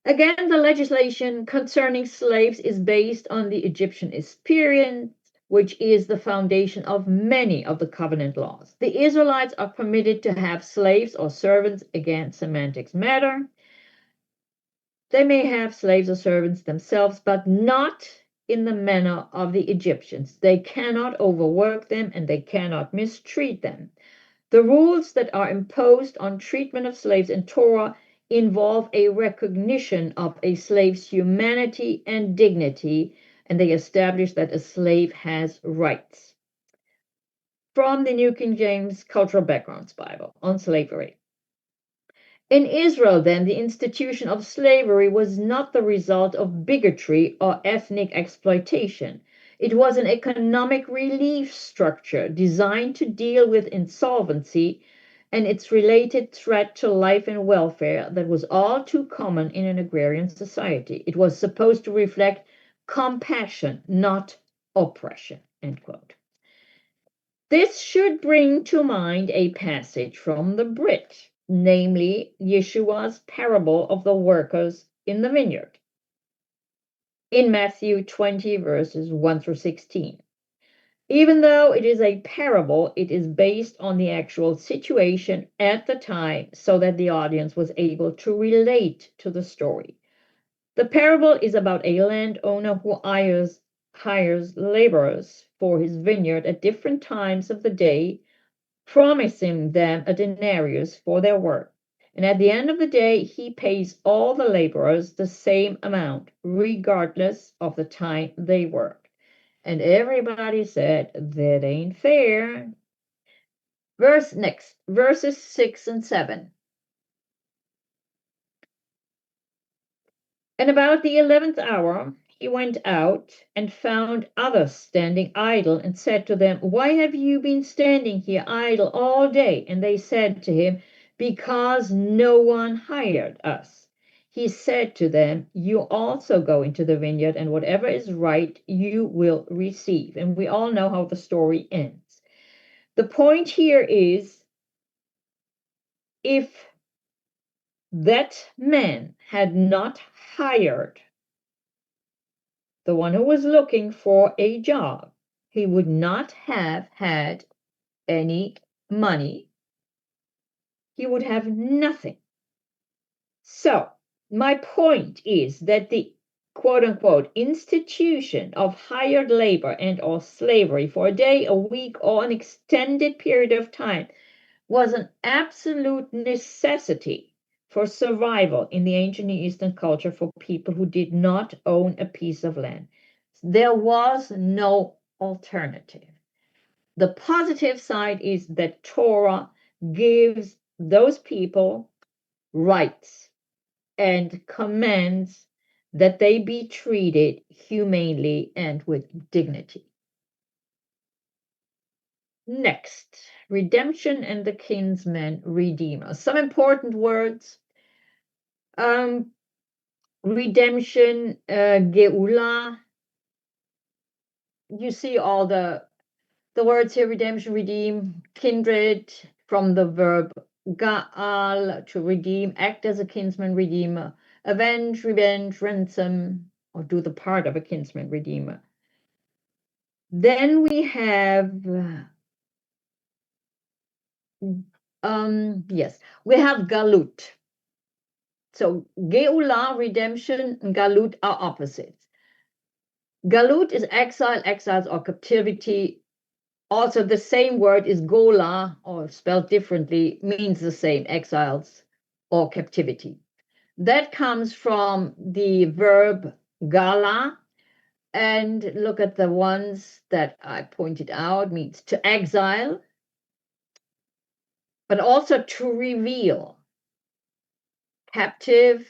Again, the legislation concerning slaves is based on the Egyptian experience, which is the foundation of many of the covenant laws. The Israelites are permitted to have slaves or servants, again, semantics matter. They may have slaves or servants themselves, but not in the manner of the Egyptians. They cannot overwork them and they cannot mistreat them. The rules that are imposed on treatment of slaves in Torah involve a recognition of a slave's humanity and dignity, and they establish that a slave has rights. From the New King James Cultural Backgrounds Bible on slavery. In Israel, then, the institution of slavery was not the result of bigotry or ethnic exploitation. It was an economic relief structure designed to deal with insolvency and its related threat to life and welfare that was all too common in an agrarian society. It was supposed to reflect compassion, not oppression, end quote. This should bring to mind a passage from the Brit, namely Yeshua's parable of the workers in the vineyard in Matthew 20, verses 1 through 16. Even though it is a parable, it is based on the actual situation at the time so that the audience was able to relate to the story. The parable is about a landowner who hires laborers for his vineyard at different times of the day, promising them a denarius for their work. And at the end of the day, he pays all the laborers the same amount, regardless of the time they worked. And everybody said, that ain't fair. Verses 6 and 7. And about the 11th hour, he went out and found others standing idle and said to them, why have you been standing here idle all day? And they said to him, because no one hired us. He said to them, you also go into the vineyard, and whatever is right you will receive. And we all know how the story ends. The point here is, if that man had not hired the one who was looking for a job, he would not have had any money. He would have nothing. So my point is that the quote-unquote institution of hired labor and or slavery for a day, a week, or an extended period of time was an absolute necessity for survival in the ancient Near Eastern culture for people who did not own a piece of land. There was no alternative. The positive side is that Torah gives those people rights and commands that they be treated humanely and with dignity. Next, redemption and the kinsman redeemer. Some important words. Redemption, geula. You see all the words here: redemption, redeem, kindred, from the verb gaal, to redeem, act as a kinsman redeemer, avenge, revenge, ransom, or do the part of a kinsman redeemer. Then we have we have galut. So geula, redemption, and galut are opposites. Galut is exile, exiles, or captivity. Also, the same word is gola, or spelled differently, means the same, exiles or captivity. That comes from the verb gala, and look at the ones that I pointed out, means to exile, but also to reveal, captive,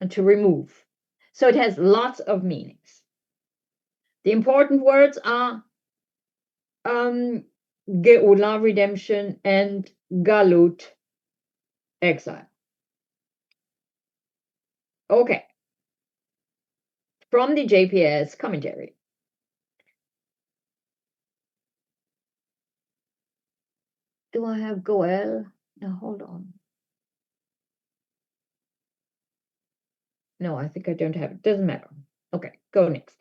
and to remove. So it has lots of meanings. The important words are geula, redemption, and galut, exile. Okay. From the JPS commentary. Do I have Goel? No, hold on. No, I think I don't have it. Doesn't matter. Okay, go next.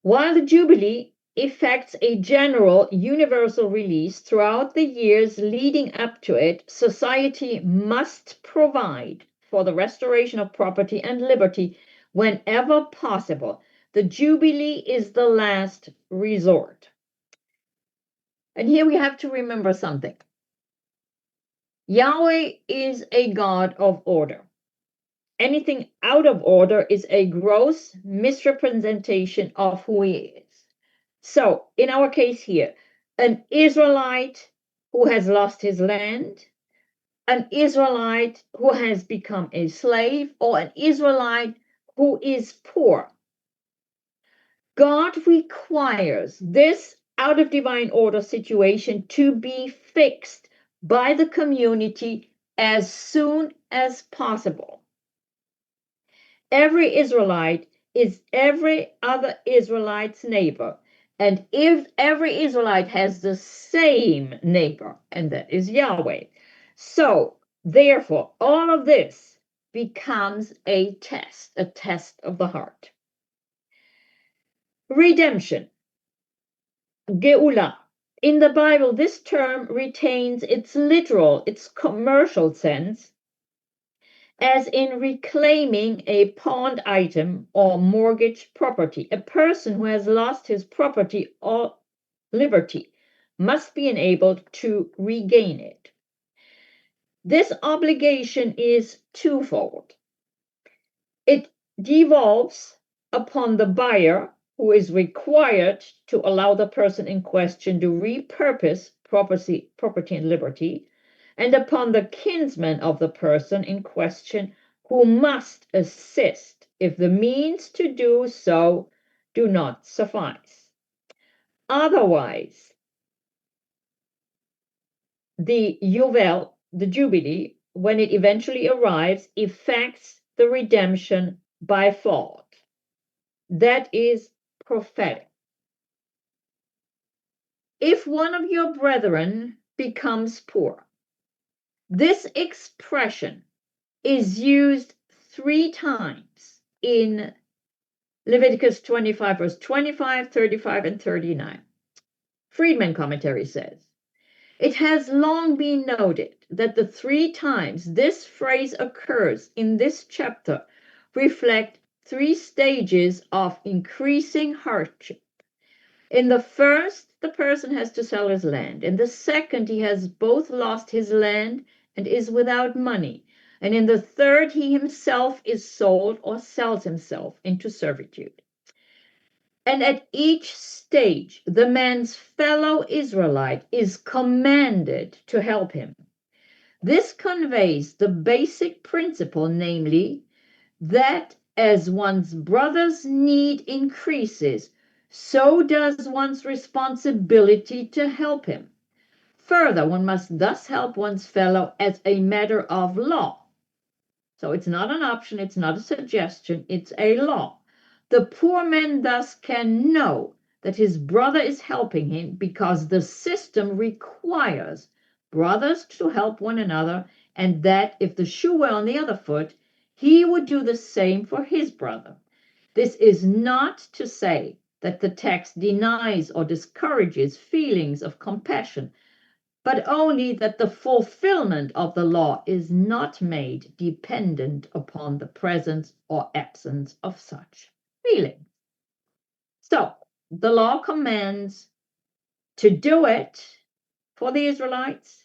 While the Jubilee effects a general universal release throughout the years leading up to it, society must provide for the restoration of property and liberty whenever possible. The Jubilee is the last resort. And here we have to remember something. Yahweh is a God of order. Anything out of order is a gross misrepresentation of who he is. So, in our case here, an Israelite who has lost his land, an Israelite who has become a slave, or an Israelite who is poor. God requires this out of divine order situation to be fixed by the community as soon as possible. Every Israelite is every other Israelite's neighbor. And if every Israelite has the same neighbor, and that is Yahweh. So, therefore, all of this becomes a test of the heart. Redemption, Geulah. In the Bible, this term retains its literal, its commercial sense, as in reclaiming a pawned item or mortgaged property. A person who has lost his property or liberty must be enabled to regain it. This obligation is twofold. It devolves upon the buyer, who is required to allow the person in question to repurpose property and liberty, and upon the kinsman of the person in question, who must assist if the means to do so do not suffice. Otherwise, the Yovel, the Jubilee, when it eventually arrives, effects the redemption by fault. That is prophetic. If one of your brethren becomes poor, this expression is used 3 times in Leviticus 25, verse 25, 35, and 39. Friedman commentary says, it has long been noted that the 3 times this phrase occurs in this chapter reflect 3 stages of increasing hardship. In the first, the person has to sell his land. In the second, he has both lost his land and is without money. And in the third, he himself is sold or sells himself into servitude. And at each stage, the man's fellow Israelite is commanded to help him. This conveys the basic principle, namely, that as one's brother's need increases, so does one's responsibility to help him. Further, one must thus help one's fellow as a matter of law. So it's not an option, it's not a suggestion, it's a law. The poor man thus can know that his brother is helping him because the system requires brothers to help one another, and that if the shoe were on the other foot, he would do the same for his brother. This is not to say that the text denies or discourages feelings of compassion, but only that the fulfillment of the law is not made dependent upon the presence or absence of such feelings. So, the law commands to do it for the Israelites,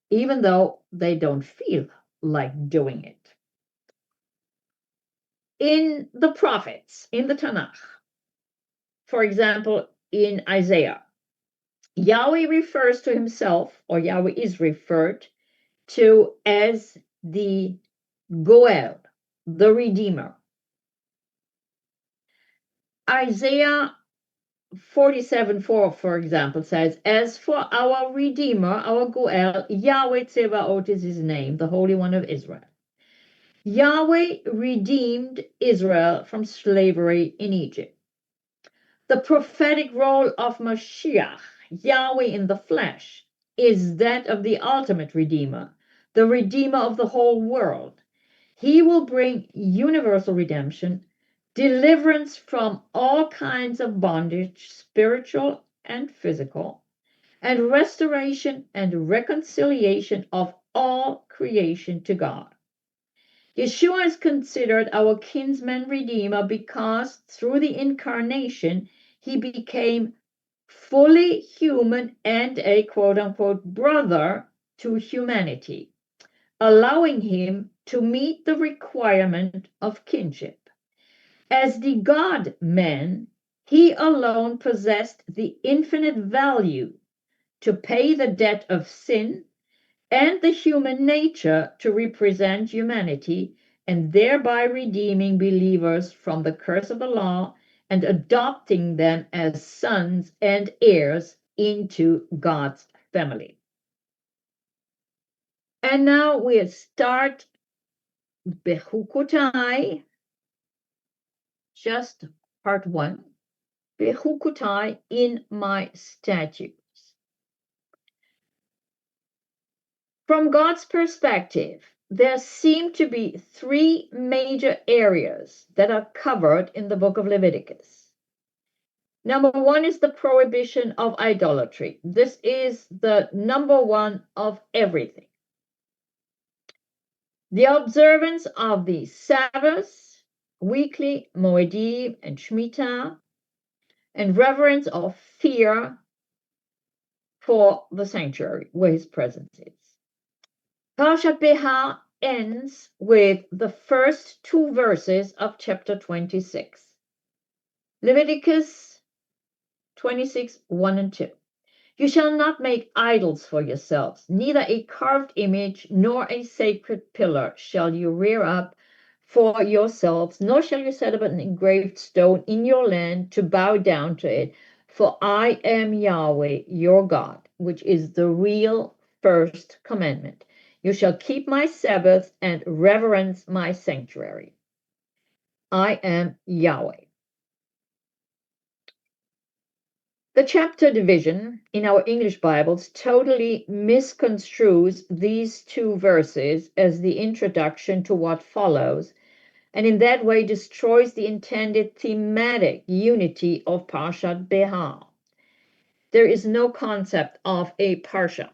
even though they don't feel like doing it. In the prophets, in the Tanakh, for example, in Isaiah, Yahweh refers to himself, or Yahweh is referred to as the Goel, the Redeemer. Isaiah 47:4, for example, says, as for our Redeemer, our Goel, Yahweh Tsebaot is his name, the Holy One of Israel. Yahweh redeemed Israel from slavery in Egypt. The prophetic role of Mashiach, Yahweh in the flesh, is that of the ultimate Redeemer, the Redeemer of the whole world. He will bring universal redemption, deliverance from all kinds of bondage, spiritual and physical, and restoration and reconciliation of all creation to God. Yeshua is considered our kinsman redeemer because through the incarnation, he became fully human and a quote-unquote brother to humanity, allowing him to meet the requirement of kinship. As the God-man, he alone possessed the infinite value to pay the debt of sin and the human nature to represent humanity, and thereby redeeming believers from the curse of the law and adopting them as sons and heirs into God's family. And now we start Bechukotai, just part 1. Bechukotai, in my statutes. From God's perspective, there seem to be 3 major areas that are covered in the book of Leviticus. Number 1 is the prohibition of idolatry. This is the number 1 of everything. The observance of the Sabbaths, weekly, Moedim, and Shemitah, and reverence or fear for the sanctuary where his presence is. Parashat Behar ends with the first 2 verses of chapter 26. Leviticus 26, 1 and 2. You shall not make idols for yourselves, neither a carved image nor a sacred pillar shall you rear up for yourselves, nor shall you set up an engraved stone in your land to bow down to it. For I am Yahweh, your God, which is the real first commandment. You shall keep my Sabbath and reverence my sanctuary. I am Yahweh. The chapter division in our English Bibles totally misconstrues these 2 verses as the introduction to what follows, and in that way destroys the intended thematic unity of Parshat Behar. There is no concept of a Parsha.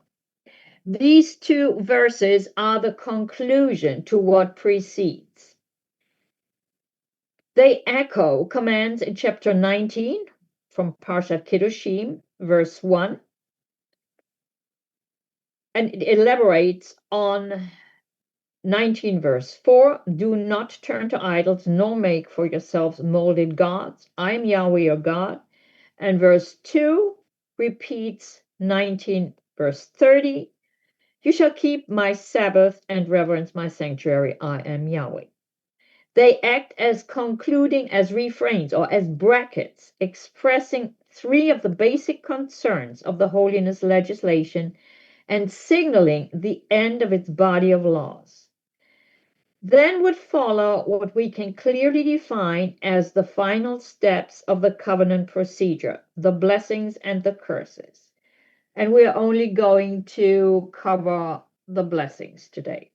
These 2 verses are the conclusion to what precedes. They echo commands in chapter 19 from Parshat Kiddushim, verse 1, and it elaborates on 19 verse 4. Do not turn to idols, nor make for yourselves molded gods. I am Yahweh your God. And verse 2 repeats 19 verse 30. You shall keep my Sabbath and reverence my sanctuary. I am Yahweh. They act as concluding, as refrains, or as brackets, expressing 3 of the basic concerns of the holiness legislation and signaling the end of its body of laws. Then would follow what we can clearly define as the final steps of the covenant procedure, the blessings and the curses. And we are only going to cover the blessings today.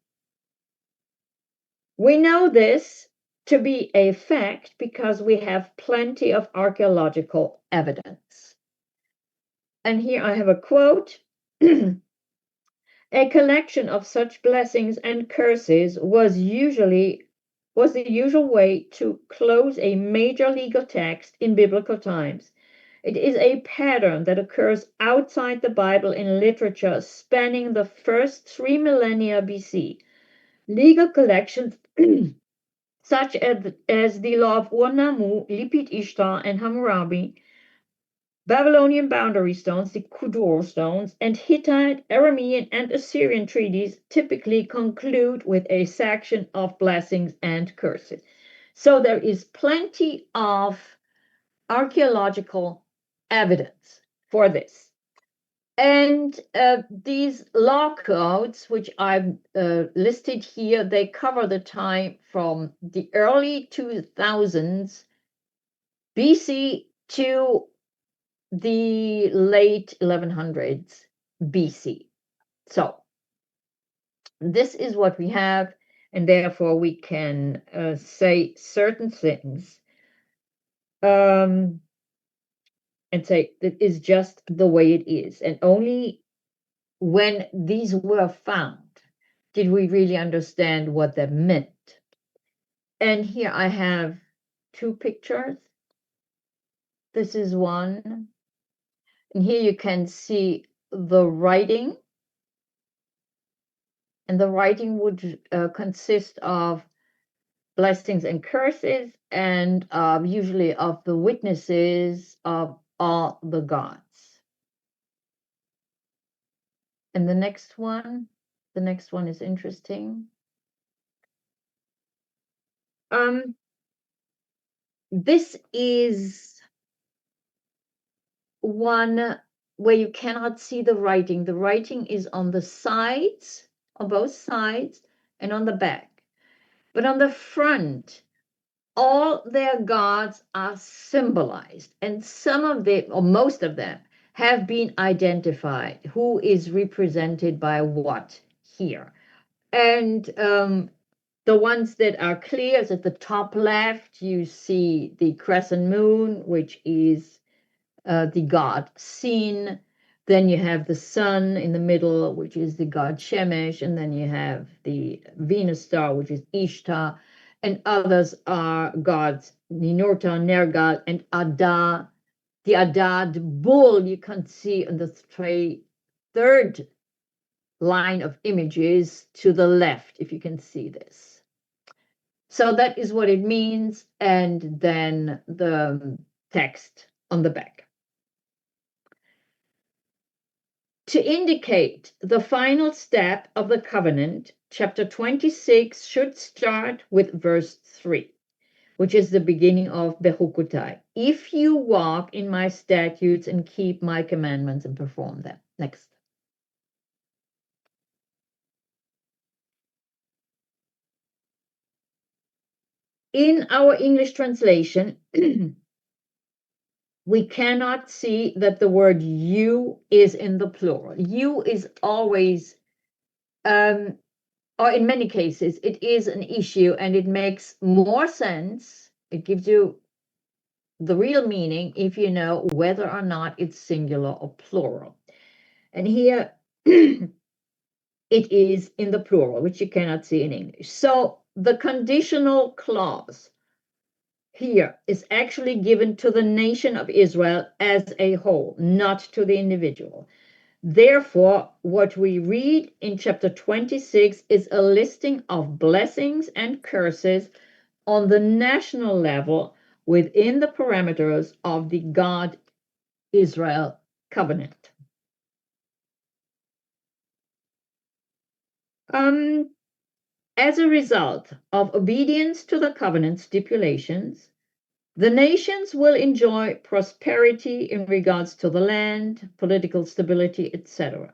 We know this to be a fact because we have plenty of archaeological evidence. And here I have a quote. A collection of such blessings and curses was the usual way to close a major legal text in biblical times. It is a pattern that occurs outside the Bible in literature spanning the first 3 millennia BC. Legal collections such as the law of Ur-Nammu, Lipit Ishtar, and Hammurabi, Babylonian boundary stones, the Kudur stones, and Hittite, Aramean, and Assyrian treaties typically conclude with a section of blessings and curses. So there is plenty of archaeological evidence for this. And these law codes, which I've listed here, they cover the time from the early 2000s BC to the late 1100s BC. So this is what we have, and therefore we can say certain things and say that is just the way it is. And only when these were found did we really understand what that meant. And here I have 2 pictures. This is one. And here you can see the writing. And the writing would consist of blessings and curses, and usually of the witnesses of all the gods. And the next one is interesting. This is one where you cannot see the writing. The writing is on the sides on both sides and on the back. But on the front, all their gods are symbolized, and some of them, or most of them, have been identified. Who is represented by what here? And the ones that are clear is at the top left, you see the crescent moon, which is the god Sin. Then you have the sun in the middle, which is the god Shemesh. And then you have the Venus star, which is Ishtar. And others are gods Ninurta, Nergal, and Adad. The Adad bull you can see on the third line of images to the left, if you can see this. So that is what it means, and then the text on the back. To indicate the final step of the covenant, chapter 26 should start with verse 3, which is the beginning of Bechukotai. If you walk in my statutes and keep my commandments and perform them. Next. In our English translation, we cannot see that the word you is in the plural. You is always, or in many cases, it is an issue, and it makes more sense. It gives you the real meaning if you know whether or not it's singular or plural. And here it is in the plural, which you cannot see in English. So the conditional clause here is actually given to the nation of Israel as a whole, not to the individual. Therefore, what we read in chapter 26 is a listing of blessings and curses on the national level within the parameters of the God-Israel covenant. As a result of obedience to the covenant stipulations, the nations will enjoy prosperity in regards to the land, political stability, etc.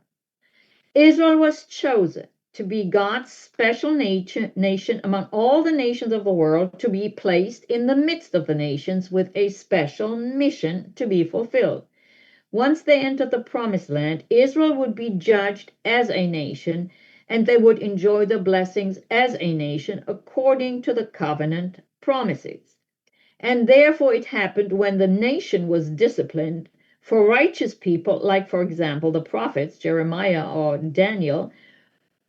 Israel was chosen to be God's special nation among all the nations of the world, to be placed in the midst of the nations with a special mission to be fulfilled. Once they entered the promised land, Israel would be judged as a nation, and they would enjoy the blessings as a nation according to the covenant promises. And therefore it happened when the nation was disciplined for righteous people, like, for example, the prophets, Jeremiah or Daniel,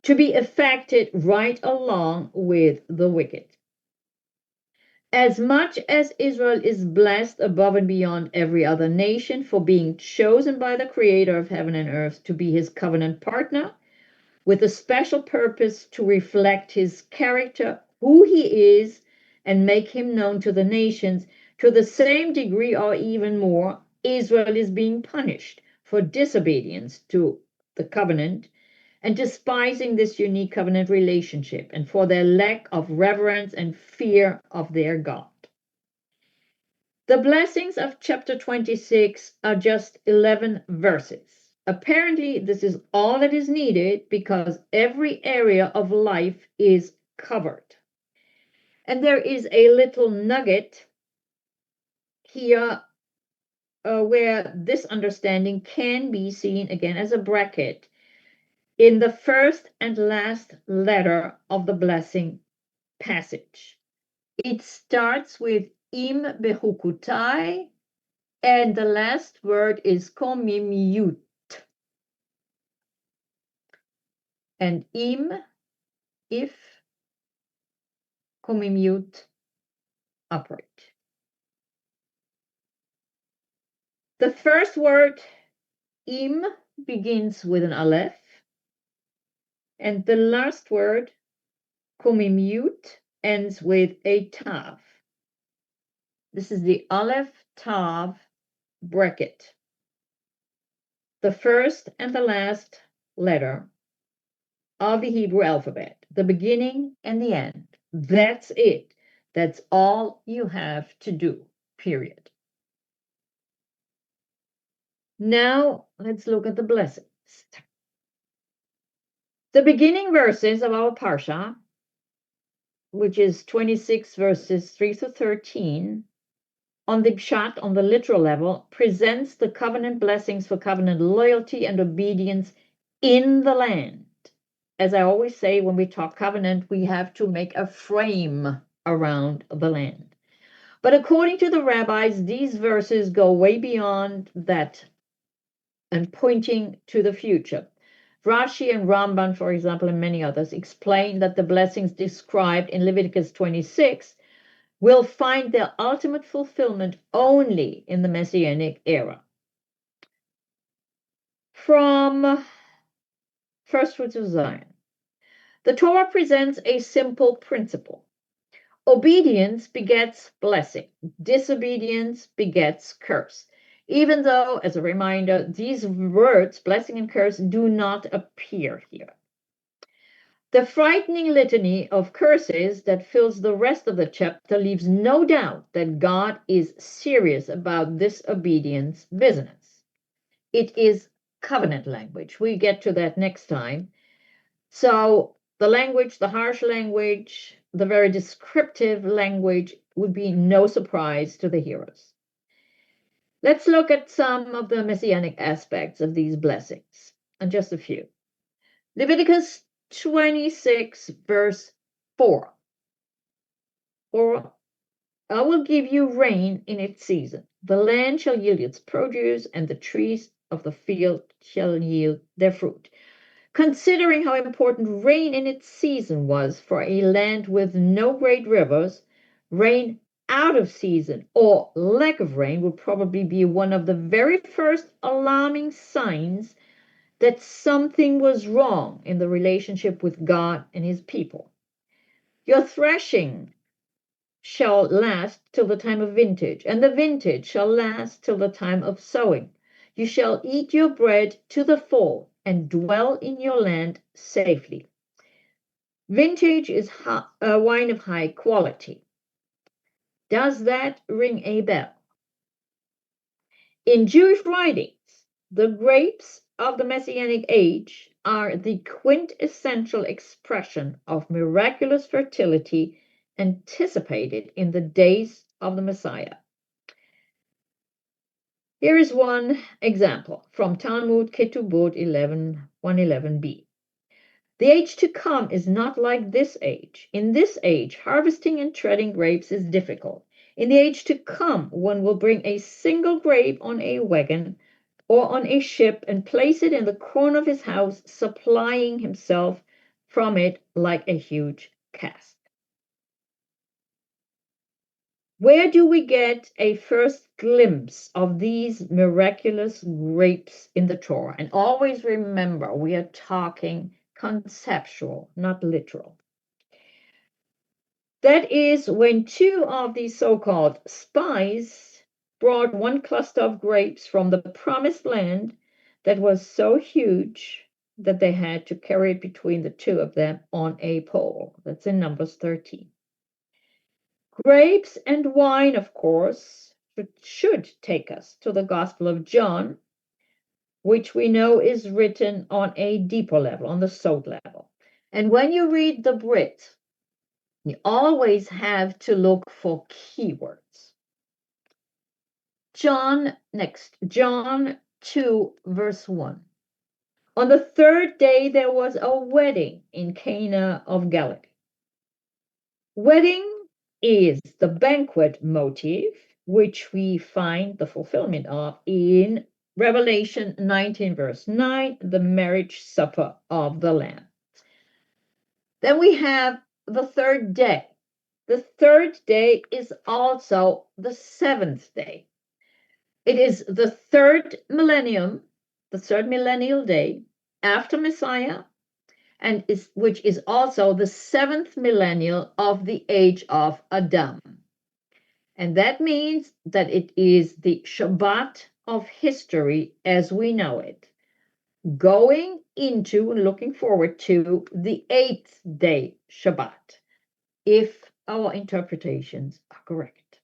to be affected right along with the wicked. As much as Israel is blessed above and beyond every other nation for being chosen by the Creator of heaven and earth to be his covenant partner, with a special purpose to reflect his character, who he is, and make him known to the nations, to the same degree or even more, Israel is being punished for disobedience to the covenant and despising this unique covenant relationship, and for their lack of reverence and fear of their God. The blessings of chapter 26 are just 11 verses. Apparently, this is all that is needed because every area of life is covered. And there is a little nugget here where this understanding can be seen again as a bracket in the first and last letter of the blessing passage. It starts with Im Bechukotai, and the last word is komimiyut. And Im, if, komimiyut, upright. The first word, Im, begins with an aleph, and the last word, komimiyut, ends with a tav. This is the aleph tav bracket. The first and the last letter of the Hebrew alphabet, the beginning and the end. That's it. That's all you have to do, period. Now let's look at the blessings. The beginning verses of our Parsha, which is 26 verses 3 to 13, on the pshat, on the literal level, presents the covenant blessings for covenant loyalty and obedience in the land. As I always say, when we talk covenant, we have to make a frame around the land. But according to the rabbis, these verses go way beyond that and pointing to the future. Rashi and Ramban, for example, and many others, explain that the blessings described in Leviticus 26 will find their ultimate fulfillment only in the Messianic era. From First Fruits of Zion, the Torah presents a simple principle. Obedience begets blessing. Disobedience begets curse. Even though, as a reminder, these words, blessing and curse, do not appear here. The frightening litany of curses that fills the rest of the chapter leaves no doubt that God is serious about this obedience business. It is covenant language. We get to that next time. So the language, the harsh language, the very descriptive language would be no surprise to the hearers. Let's look at some of the messianic aspects of these blessings, and just a few. Leviticus 26, verse 4. For I will give you rain in its season. The land shall yield its produce, and the trees of the field shall yield their fruit. Considering how important rain in its season was for a land with no great rivers, rain out of season or lack of rain would probably be one of the very first alarming signs that something was wrong in the relationship with God and his people. Your threshing shall last till the time of vintage, and the vintage shall last till the time of sowing. You shall eat your bread to the full and dwell in your land safely. Vintage is a wine of high quality. Does that ring a bell? In Jewish writings, the grapes of the Messianic age are the quintessential expression of miraculous fertility anticipated in the days of the Messiah. Here is one example from Talmud Ketubot 111b. The age to come is not like this age. In this age, harvesting and treading grapes is difficult. In the age to come, one will bring a single grape on a wagon or on a ship and place it in the corner of his house, supplying himself from it like a huge cask. Where do we get a first glimpse of these miraculous grapes in the Torah? And always remember, we are talking conceptual, not literal. That is when two of these so-called spies brought one cluster of grapes from the promised land that was so huge that they had to carry it between the two of them on a pole. That's in Numbers 13. Grapes and wine, of course, should take us to the Gospel of John, which we know is written on a deeper level, on the soul level. And when you read the Brit, you always have to look for keywords. John 2, verse 1. On the third day, there was a wedding in Cana of Galilee. Wedding is the banquet motif, which we find the fulfillment of in Revelation 19, verse 9, the marriage supper of the Lamb. Then we have the third day. The third day is also the seventh day. It is the third millennium, the third millennial day after Messiah, and which is also the seventh millennial of the age of Adam. And that means that it is the Shabbat of history as we know it, going into and looking forward to the eighth day Shabbat, if our interpretations are correct.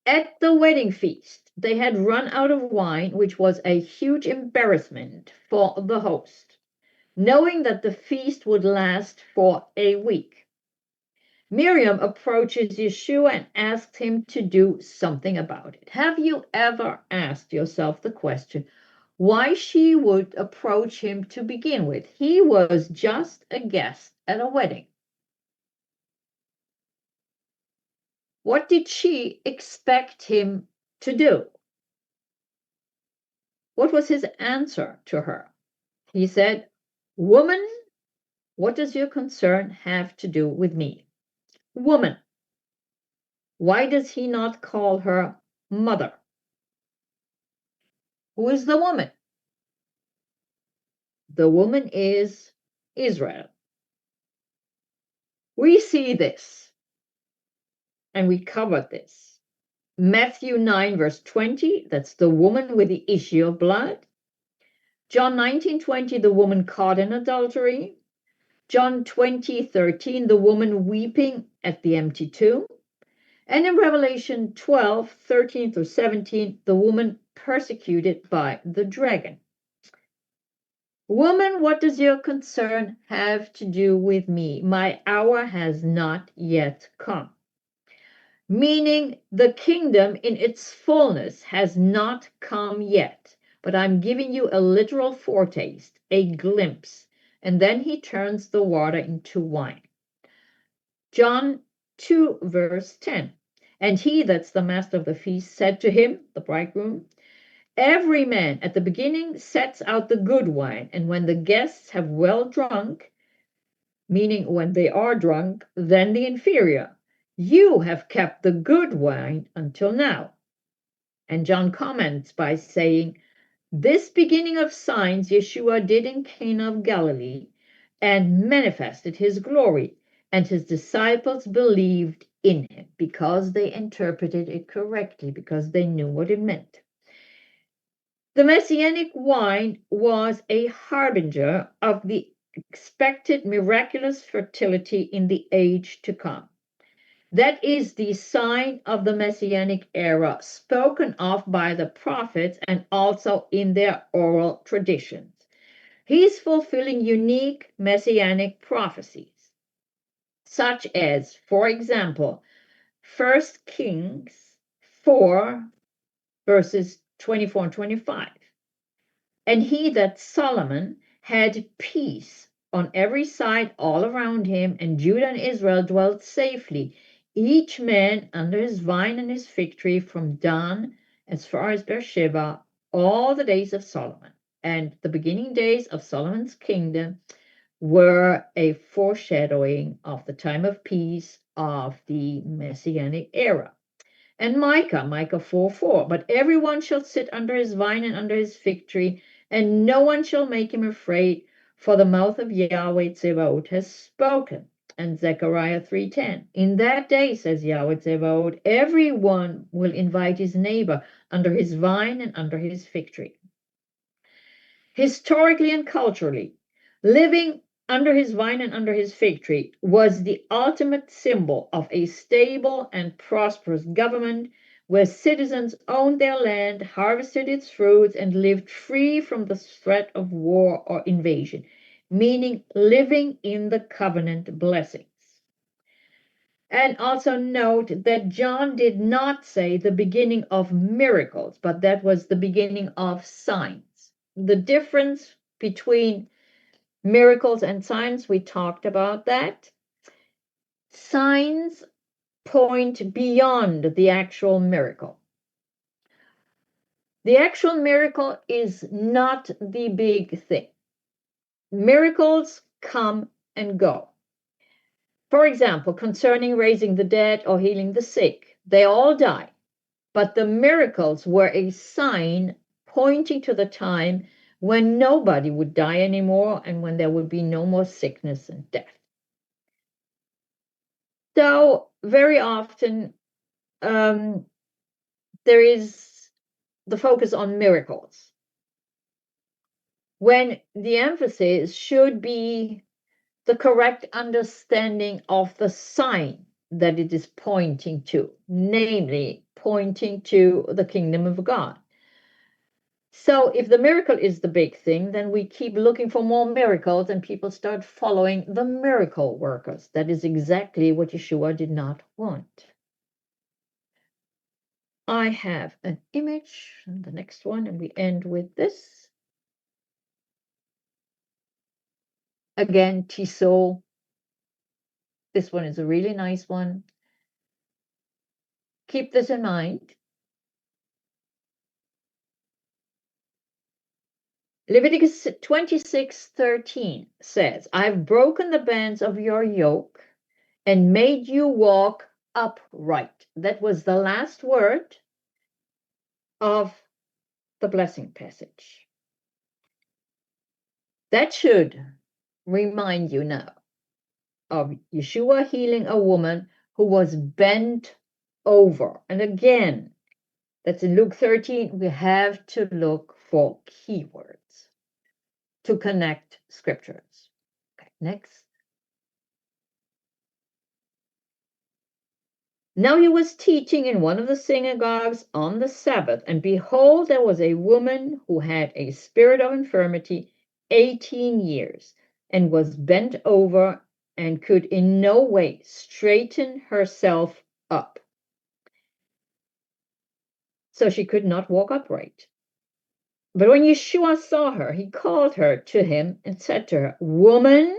At the wedding feast, they had run out of wine, which was a huge embarrassment for the host. knowing that the feast would last for a week. Miriam approaches Yeshua and asks him to do something about it. Have you ever asked yourself the question why she would approach him to begin with? He was just a guest at a wedding. What did she expect him to do? What was his answer to her? He said, "Woman, what does your concern have to do with me?" Woman. Why does he not call her mother? Who is the woman? The woman is Israel. We see this, and we covered this. Matthew 9, verse 20, that's the woman with the issue of blood. John 19:20, the woman caught in adultery. John 20:13, the woman weeping at the empty tomb. And in Revelation 12:13 through 17, the woman persecuted by the dragon. Woman, what does your concern have to do with me? My hour has not yet come. Meaning the kingdom in its fullness has not come yet, but I'm giving you a literal foretaste, a glimpse. And then he turns the water into wine. John 2, verse 10. And he, that's the master of the feast, said to him, the bridegroom, every man at the beginning sets out the good wine, and when the guests have well drunk, meaning when they are drunk, then the inferior. You have kept the good wine until now. And John comments by saying, this beginning of signs Yeshua did in Cana of Galilee and manifested his glory, and his disciples believed in him because they interpreted it correctly, because they knew what it meant. The Messianic wine was a harbinger of the expected miraculous fertility in the age to come. That is the sign of the Messianic era spoken of by the prophets and also in their oral traditions. He's fulfilling unique Messianic prophecies, such as, for example, 1 Kings 4, verses 24 and 25. And he, that Solomon, had peace on every side all around him, and Judah and Israel dwelt safely, each man under his vine and his fig tree from Dan as far as Beersheba, all the days of Solomon. And the beginning days of Solomon's kingdom were a foreshadowing of the time of peace of the Messianic era. And Micah 4:4, but everyone shall sit under his vine and under his fig tree, and no one shall make him afraid, for the mouth of Yahweh Tzevaot has spoken. And Zechariah 3:10, in that day, says Yahweh Tzevaot, everyone will invite his neighbor under his vine and under his fig tree. Historically and culturally, living under his vine and under his fig tree was the ultimate symbol of a stable and prosperous government where citizens owned their land, harvested its fruits, and lived free from the threat of war or invasion, meaning living in the covenant blessings. And also note that John did not say the beginning of miracles, but that was the beginning of signs. The difference between miracles and signs, we talked about that. Signs point beyond the actual miracle. The actual miracle is not the big thing. Miracles come and go. For example, concerning raising the dead or healing the sick, they all die. But the miracles were a sign pointing to the time when nobody would die anymore and when there would be no more sickness and death. So very often there is the focus on miracles, when the emphasis should be the correct understanding of the sign that it is pointing to, namely pointing to the kingdom of God. So if the miracle is the big thing, then we keep looking for more miracles and people start following the miracle workers. That is exactly what Yeshua did not want. I have an image, and the next one, and we end with this. Again, Tissot. This one is a really nice one. Keep this in mind. Leviticus 26:13 says, I've broken the bands of your yoke and made you walk upright. That was the last word of the blessing passage. That should remind you now of Yeshua healing a woman who was bent over. And again, that's in Luke 13. We have to look for keywords to connect scriptures. Okay, next. Now he was teaching in one of the synagogues on the Sabbath, and behold, there was a woman who had a spirit of infirmity 18 years, and was bent over, and could in no way straighten herself up. So she could not walk upright. But when Yeshua saw her, he called her to him and said to her, Woman,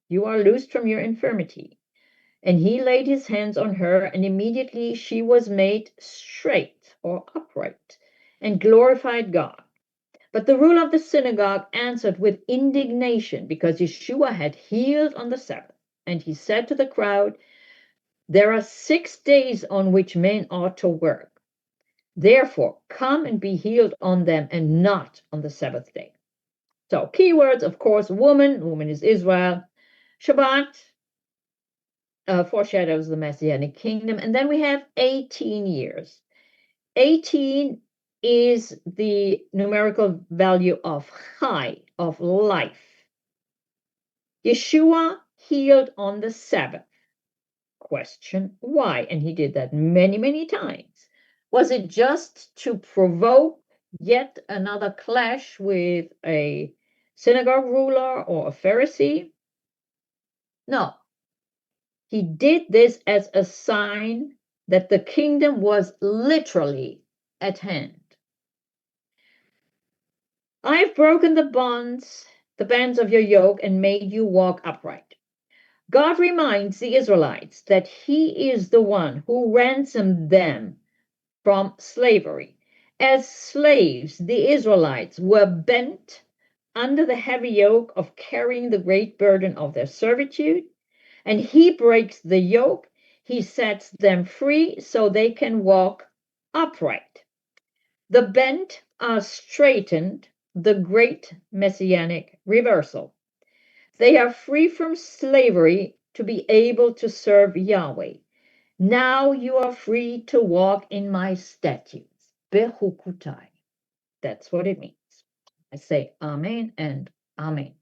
you are loosed from your infirmity. And he laid his hands on her, and immediately she was made straight or upright, and glorified God. But the ruler of the synagogue answered with indignation, because Yeshua had healed on the Sabbath. And he said to the crowd, There are 6 days on which men ought to work. Therefore, come and be healed on them, and not on the Sabbath day. So, keywords, of course, woman is Israel. Shabbat foreshadows the Messianic kingdom. And then we have 18 years. 18 is the numerical value of chai, of life. Yeshua healed on the Sabbath. Question, why? And he did that many, many times. Was it just to provoke yet another clash with a synagogue ruler or a Pharisee? No. He did this as a sign that the kingdom was literally at hand. I've broken the bands of your yoke, and made you walk upright. God reminds the Israelites that he is the one who ransomed them from slavery. As slaves, the Israelites were bent under the heavy yoke of carrying the great burden of their servitude, and he breaks the yoke. He sets them free so they can walk upright. The bent are straightened, the great Messianic reversal. They are free from slavery to be able to serve Yahweh. Now you are free to walk in my statutes. Behar-Bechukotai. That's what it means. I say Amen and Amen.